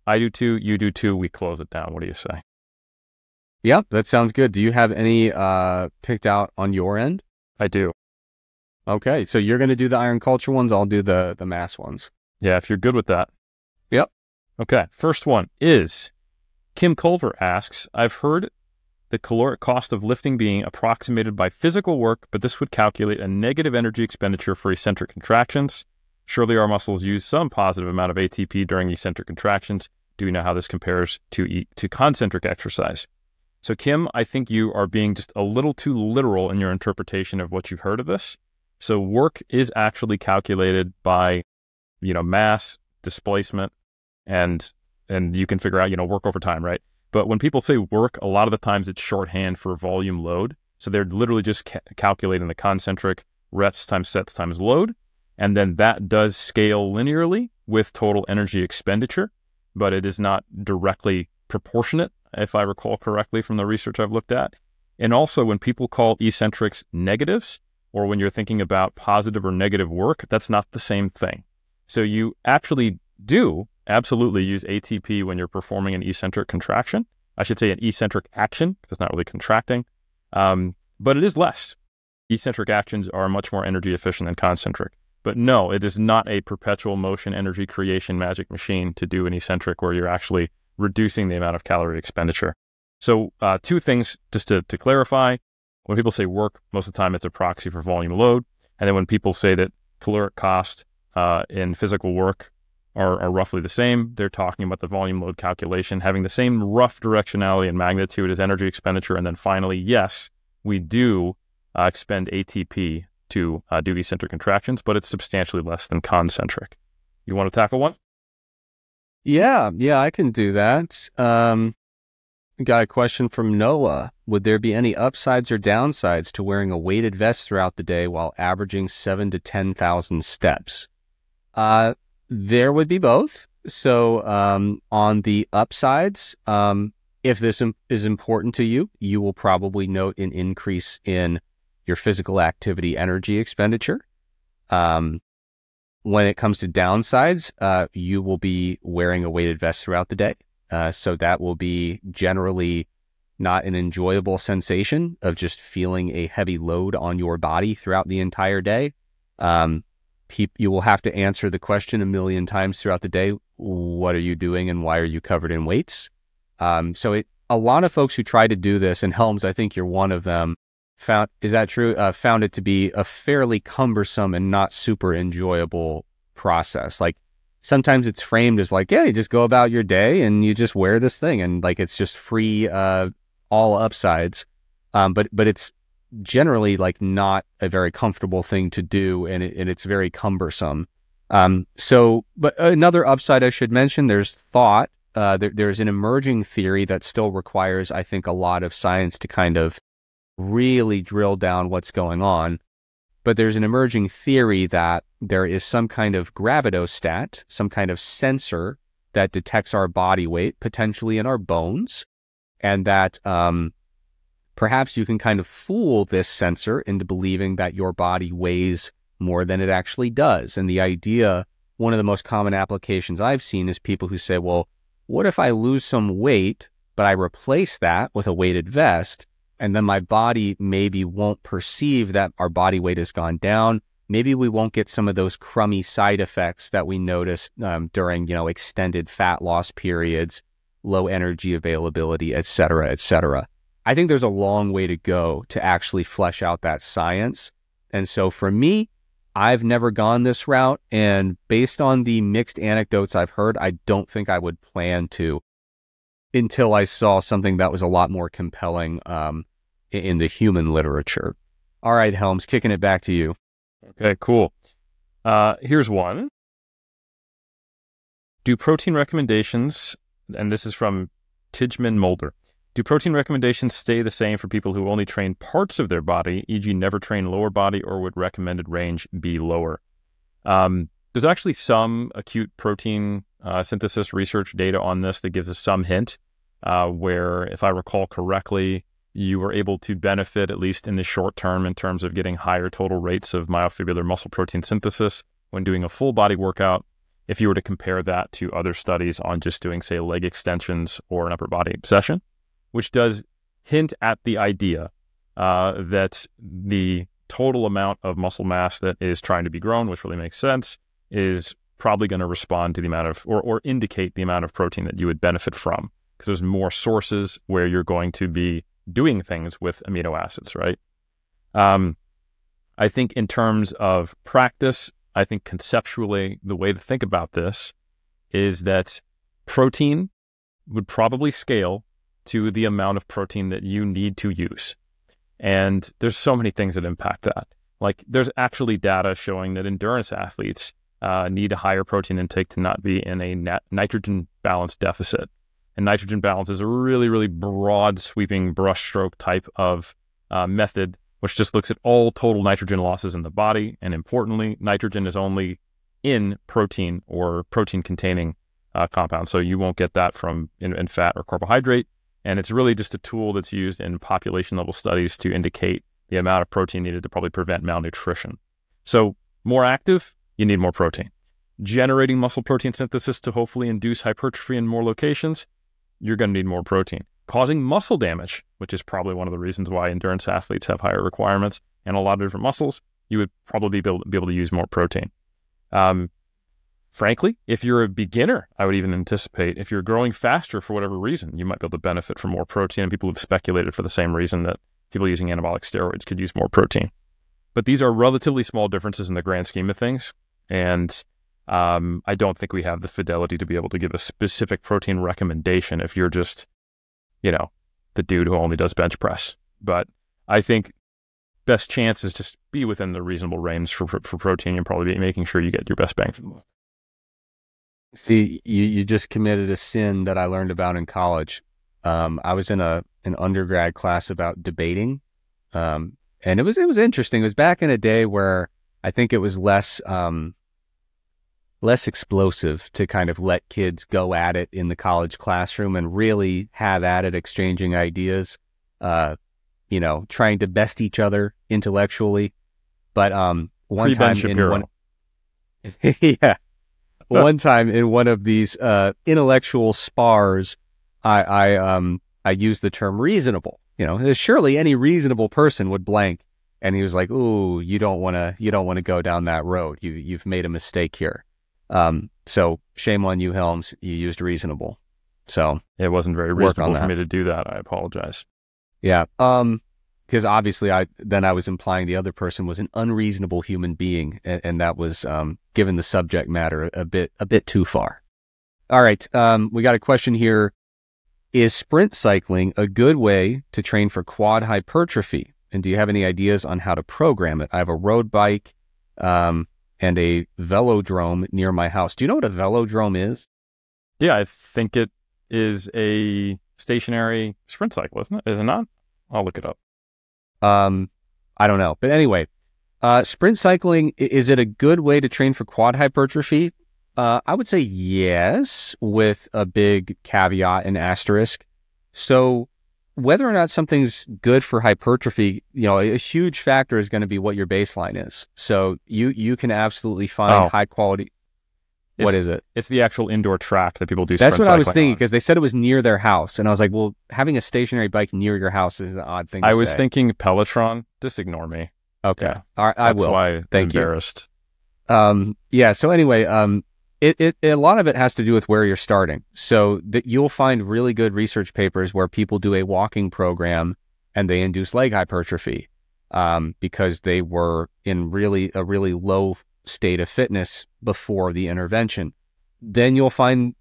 I do 2, you do 2, we close it down. What do you say? Yep, that sounds good. Do you have any picked out on your end? I do. Okay, so you're going to do the iron culture ones. I'll do the mass ones. Yeah, if you're good with that. Yep. Okay, first one is Kim Culver asks, I've heard the caloric cost of lifting being approximated by physical work, but this would calculate a negative energy expenditure for eccentric contractions. Surely our muscles use some positive amount of ATP during eccentric contractions. Do we know how this compares to concentric exercise? So Kim, I think you are being just a little too literal in your interpretation of what you've heard of this. So work is actually calculated by, mass, displacement, and you can figure out, work over time, right? But when people say work, a lot of the times it's shorthand for volume load. So they're literally just calculating the concentric reps times sets times load. And then that does scale linearly with total energy expenditure, but it is not directly proportionate, if I recall correctly from the research I've looked at. And also when people call eccentrics negatives, or when you're thinking about positive or negative work, that's not the same thing. So you actually do absolutely use ATP when you're performing an eccentric contraction. I should say an eccentric action, because it's not really contracting, but it is less. Eccentric actions are much more energy efficient than concentric. But no, it is not a perpetual motion energy creation magic machine to do an eccentric where you're actually reducing the amount of calorie expenditure. So 2 things just to clarify. When people say work, most of the time it's a proxy for volume load. And then when people say that caloric cost in physical work are roughly the same, they're talking about the volume load calculation having the same rough directionality and magnitude as energy expenditure. And then finally, yes, we do expend ATP to do eccentric contractions, but it's substantially less than concentric. You want to tackle one? Yeah, I can do that. Got a question from Noah. Would there be any upsides or downsides to wearing a weighted vest throughout the day while averaging 7,000 to 10,000 steps? There would be both. So on the upsides, if this is important to you, you will probably note an increase in your physical activity energy expenditure. When it comes to downsides, you will be wearing a weighted vest throughout the day. So that will be generally not an enjoyable sensation of just feeling a heavy load on your body throughout the entire day. You will have to answer the question a million times throughout the day. What are you doing and why are you covered in weights? A lot of folks who try to do this, and Helms, I think you're one of them, found it to be a fairly cumbersome and not super enjoyable process. Like sometimes it's framed as like, yeah, you just go about your day and you just wear this thing and like it's just free, all upsides. But it's generally like not a very comfortable thing to do, and it's very cumbersome. But another upside I should mention, there's thought. There's an emerging theory that still requires, I think, a lot of science to kind of really drill down what's going on. but there's an emerging theory that there is some kind of gravitostat, some kind of sensor that detects our body weight, potentially in our bones, and that perhaps you can kind of fool this sensor into believing that your body weighs more than it actually does. And the idea, one of the most common applications I've seen is people who say, well, what if I lose some weight, but I replace that with a weighted vest, and then my body maybe won't perceive that our body weight has gone down. Maybe we won't get some of those crummy side effects that we notice during, extended fat loss periods, low energy availability, et cetera, et cetera. I think there's a long way to go to actually flesh out that science. And so for me, I've never gone this route. And based on the mixed anecdotes I've heard, I don't think I would plan to until I saw something that was a lot more compelling in the human literature. All right, Helms, kicking it back to you. Okay, cool. Here's one. Do protein recommendations, and this is from Tijman Mulder, do protein recommendations stay the same for people who only train parts of their body, e.g. never train lower body, or would recommended range be lower? There's actually some acute protein synthesis research data on this that gives us some hint, where, if I recall correctly, you were able to benefit, at least in the short term, in terms of getting higher total rates of myofibular muscle protein synthesis when doing a full body workout, if you were to compare that to other studies on just doing, say, leg extensions or an upper body session, which does hint at the idea that the total amount of muscle mass that is trying to be grown, which really makes sense, is probably going to respond to the amount of, or indicate the amount of protein that you would benefit from, because there's more sources where you're going to be doing things with amino acids, right? I think in terms of practice, I think conceptually, the way to think about this is that protein would probably scale to the amount of protein that you need to use. And there's so many things that impact that. Like, there's actually data showing that endurance athletes need a higher protein intake to not be in a nitrogen balance deficit. And nitrogen balance is a really, really broad sweeping brushstroke type of method, which just looks at all total nitrogen losses in the body. And importantly, nitrogen is only in protein or protein containing compounds. So you won't get that from in fat or carbohydrate. And it's really just a tool that's used in population level studies to indicate the amount of protein needed to probably prevent malnutrition. So more active, you need more protein. Generating muscle protein synthesis to hopefully induce hypertrophy in more locations, you're going to need more protein. Causing muscle damage, which is probably one of the reasons why endurance athletes have higher requirements and a lot of different muscles, you would probably be able to use more protein. Frankly, if you're a beginner, I would even anticipate if you're growing faster for whatever reason, you might be able to benefit from more protein. And people have speculated for the same reason that people using anabolic steroids could use more protein. But these are relatively small differences in the grand scheme of things. And I don't think we have the fidelity to be able to give a specific protein recommendation if you're just, the dude who only does bench press. But I think best chance is just be within the reasonable range for protein and probably be making sure you get your best bang for the buck. See, you just committed a sin that I learned about in college. I was in an undergrad class about debating, and it was interesting. It was back in a day where I think it was less explosive to kind of let kids go at it in the college classroom and really have at it, exchanging ideas, trying to best each other intellectually. But one time one time in one of these intellectual spars, I used the term reasonable. Surely any reasonable person would blank. And he was like, "Ooh, you don't want to go down that road. You've made a mistake here." So shame on you, Helms. You used reasonable. So it wasn't very reasonable for me to do that. I apologize. Yeah. Because obviously I was implying the other person was an unreasonable human being, and that was given the subject matter a bit too far. All right. We got a question here. Is sprint cycling a good way to train for quad hypertrophy? And do you have any ideas on how to program it? I have a road bike and a velodrome near my house. Do you know what a velodrome is? Yeah, I think it is a stationary sprint cycle, isn't it? Is it not? I'll look it up. I don't know. But anyway, Sprint cycling, is it a good way to train for quad hypertrophy? I would say yes, with a big caveat and asterisk. So whether or not something's good for hypertrophy, a huge factor is going to be what your baseline is. So you can absolutely find high quality. What is it? It's the actual indoor track that people do That's sprint what I was cycling thinking, on. because they said it was near their house. And I was like, well, having a stationary bike near your house is an odd thing to say. I was thinking Pelotron. Just ignore me. Okay. Yeah. All right, I will. That's why I'm Thank you. embarrassed. Yeah. So anyway, a lot of it has to do with where you're starting. So that you'll find really good research papers where people do a walking program and they induce leg hypertrophy, because they were in a really low state of fitness before the intervention. Then you'll find,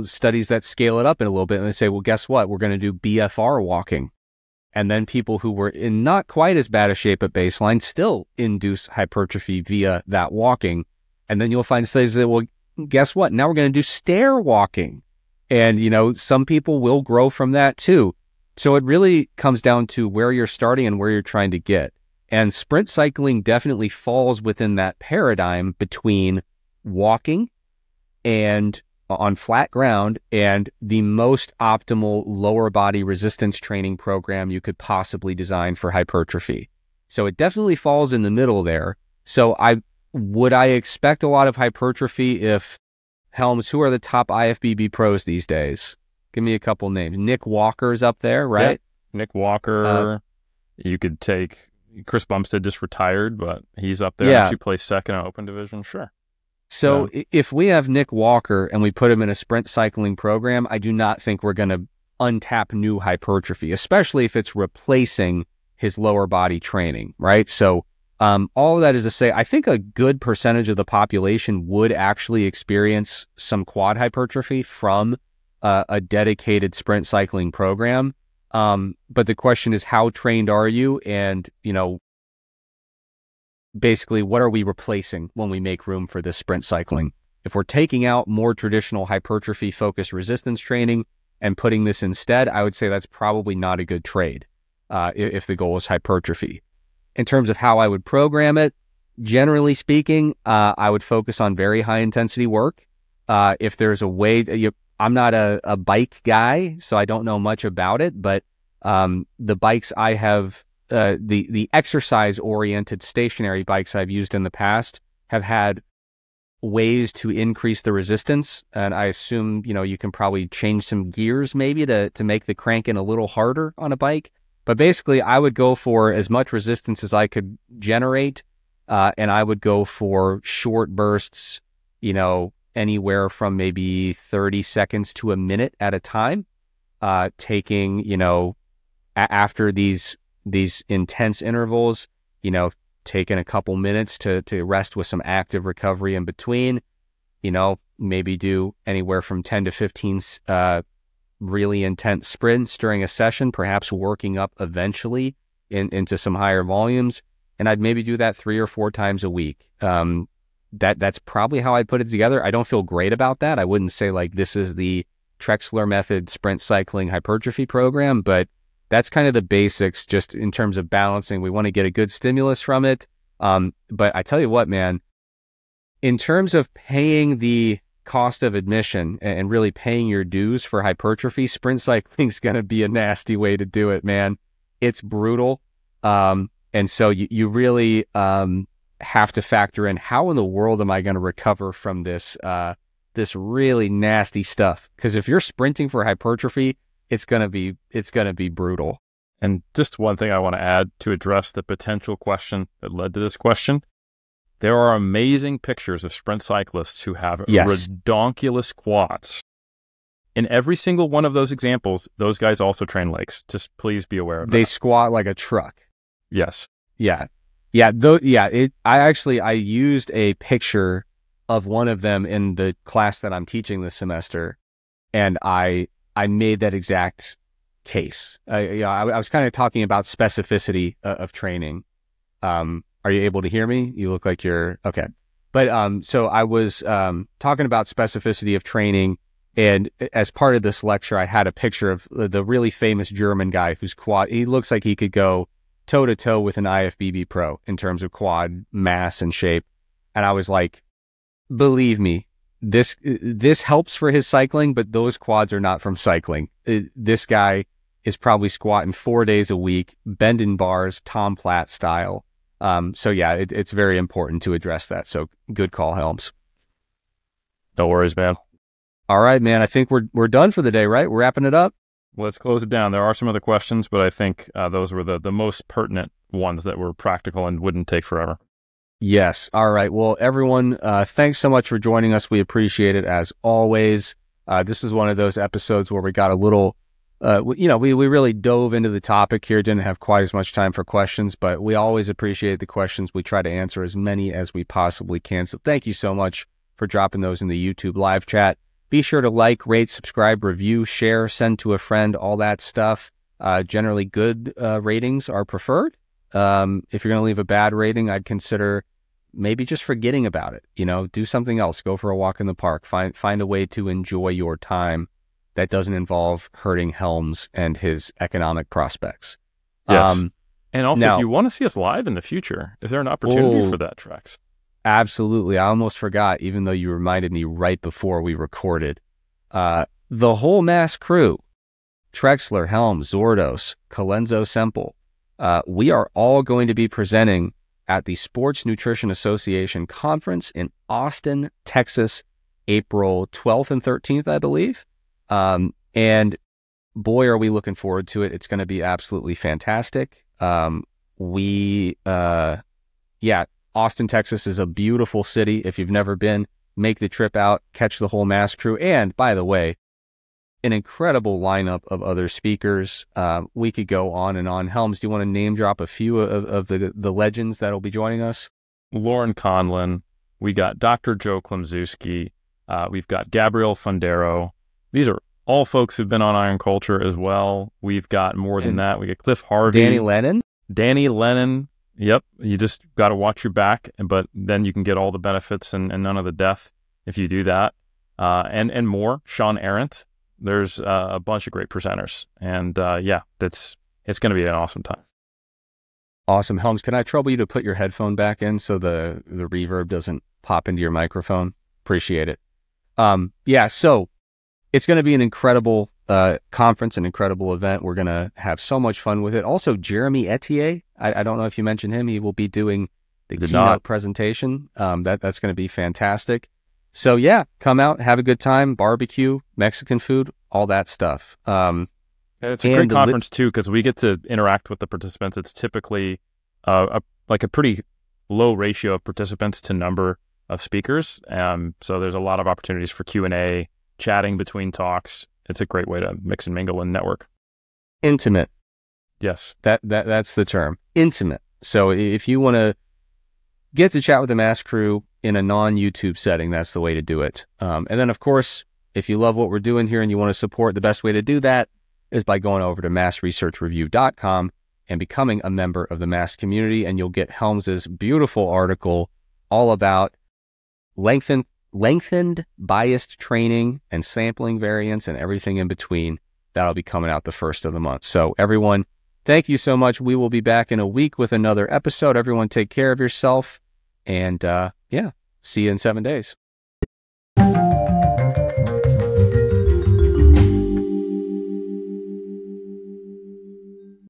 studies that scale it up in a little bit and they say, well, guess what? We're going to do BFR walking. And then people who were in not quite as bad a shape at baseline still induce hypertrophy via that walking. And then you'll find studies that, well, guess what? Now we're going to do stair walking. And, some people will grow from that too. So it really comes down to where you're starting and where you're trying to get. And sprint cycling definitely falls within that paradigm between walking and on flat ground and the most optimal lower body resistance training program you could possibly design for hypertrophy. So it definitely falls in the middle there. So would I expect a lot of hypertrophy if Helms, who are the top IFBB pros these days? Give me a couple names. Nick Walker's up there, right? Yeah. Nick Walker. You could take Chris Bumstead, just retired, but he's up there. Yeah. She plays second in open division. Sure. So if we have Nick Walker and we put him in a sprint cycling program, I do not think we're going to untap new hypertrophy, especially if it's replacing his lower body training, right? So all of that is to say, I think a good percentage of the population would actually experience some quad hypertrophy from a dedicated sprint cycling program. But the question is, how trained are you? And, basically, what are we replacing when we make room for this sprint cycling? If we're taking out more traditional hypertrophy-focused resistance training and putting this instead, I would say that's probably not a good trade if the goal is hypertrophy. In terms of how I would program it, generally speaking, I would focus on very high-intensity work. If there's a way, I'm not a bike guy, so I don't know much about it, but the bikes I have, the exercise-oriented stationary bikes I've used in the past have had ways to increase the resistance. And I assume, you can probably change some gears maybe to make the cranking a little harder on a bike. But basically, I would go for as much resistance as I could generate, and I would go for short bursts, anywhere from maybe 30 seconds to a minute at a time, taking, after these intense intervals, taking a couple minutes to rest with some active recovery in between, maybe do anywhere from 10 to 15 really intense sprints during a session, perhaps working up eventually into some higher volumes. And I'd maybe do that 3 or 4 times a week. That's probably how I put it together. I don't feel great about that. I wouldn't say like this is the Trexler method sprint cycling hypertrophy program, but that's kind of the basics just in terms of balancing. We want to get a good stimulus from it. But I tell you what, man, in terms of paying the cost of admission and really paying your dues for hypertrophy, sprint cycling is going to be a nasty way to do it, man. It's brutal. And so you really have to factor in, how in the world am I going to recover from this really nasty stuff? Because if you're sprinting for hypertrophy, it's going to be brutal. And just one thing I want to add to address the potential question that led to this question. There are amazing pictures of sprint cyclists who have redonkulous quads. In every single one of those examples, those guys also train legs. Just please be aware of that. They squat like a truck. Yes. Yeah. Yeah. I used a picture of one of them in the class that I'm teaching this semester, and I made that exact case. I was kind of talking about specificity of training. Are you able to hear me? You look like you're okay. But so I was talking about specificity of training, and as part of this lecture, I had a picture of the really famous German guy whose quad. He looks like he could go toe-to-toe with an IFBB pro in terms of quad mass and shape. And I was like, believe me, this helps for his cycling, but those quads are not from cycling. This guy is probably squatting 4 days a week, bending bars, Tom Platt style. So yeah, it's very important to address that. So good call, Helms. No worries, man. All right, man. I think we're done for the day, right? We're wrapping it up. Let's close it down. There are some other questions, but I think those were the most pertinent ones that were practical and wouldn't take forever. Yes. All right. Well, everyone, thanks so much for joining us. We appreciate it as always. This is one of those episodes where we got a little, we really dove into the topic here. Didn't have quite as much time for questions, but we always appreciate the questions. We try to answer as many as we possibly can. So thank you so much for dropping those in the YouTube live chat. Be sure to like, rate, subscribe, review, share, send to a friend, all that stuff. Generally good ratings are preferred. If you're going to leave a bad rating, I'd consider maybe just forgetting about it. Do something else. Go for a walk in the park. Find a way to enjoy your time that doesn't involve hurting Helms and his economic prospects. Yes. And also, now, if you want to see us live in the future, is there an opportunity for that, Trex? Absolutely. I almost forgot, even though you reminded me right before we recorded. The whole mass crew, Trexler, Helms, Zordos, Colenso, Semple, we are all going to be presenting at the Sports Nutrition Association Conference in Austin, Texas, April 12th and 13th, I believe. And boy, are we looking forward to it. It's going to be absolutely fantastic. Austin, Texas is a beautiful city. If you've never been, make the trip out, catch the whole mass crew. And by the way, an incredible lineup of other speakers. We could go on and on. Helms, do you want to name drop a few of the legends that'll be joining us? Lauren Conlon. We got Dr. Joe Klemczewski. We've got Gabriel Fundero. These are all folks who've been on Iron Culture as well. We've got more than that. We got Cliff Harvey. Danny Lennon. Yep. You just got to watch your back, but then you can get all the benefits and none of the death if you do that. And more. Sean Arendt. There's a bunch of great presenters. And it's going to be an awesome time. Awesome. Helms, can I trouble you to put your headphone back in so the reverb doesn't pop into your microphone? Appreciate it. So it's going to be an incredible conference, an incredible event. We're going to have so much fun with it. Also, Jeremy Etier, I don't know if you mentioned him. He will be doing the keynote presentation. That's going to be fantastic. So yeah, come out, have a good time, barbecue, Mexican food, all that stuff. It's a great conference too, because we get to interact with the participants. It's typically a pretty low ratio of participants to number of speakers. So there's a lot of opportunities for Q&A, chatting between talks. It's a great way to mix and mingle and network. Intimate. Yes. That's the term. Intimate. So if you want to get to chat with the mass crew in a non-YouTube setting, that's the way to do it. And then, of course, if you love what we're doing here and you want to support, the best way to do that is by going over to massresearchreview.com and becoming a member of the mass community, and you'll get Helms's beautiful article all about lengthened-biased training and sampling variants and everything in between. That'll be coming out the first of the month. So everyone, thank you so much. We will be back in a week with another episode. Everyone take care of yourself, and see you in 7 days.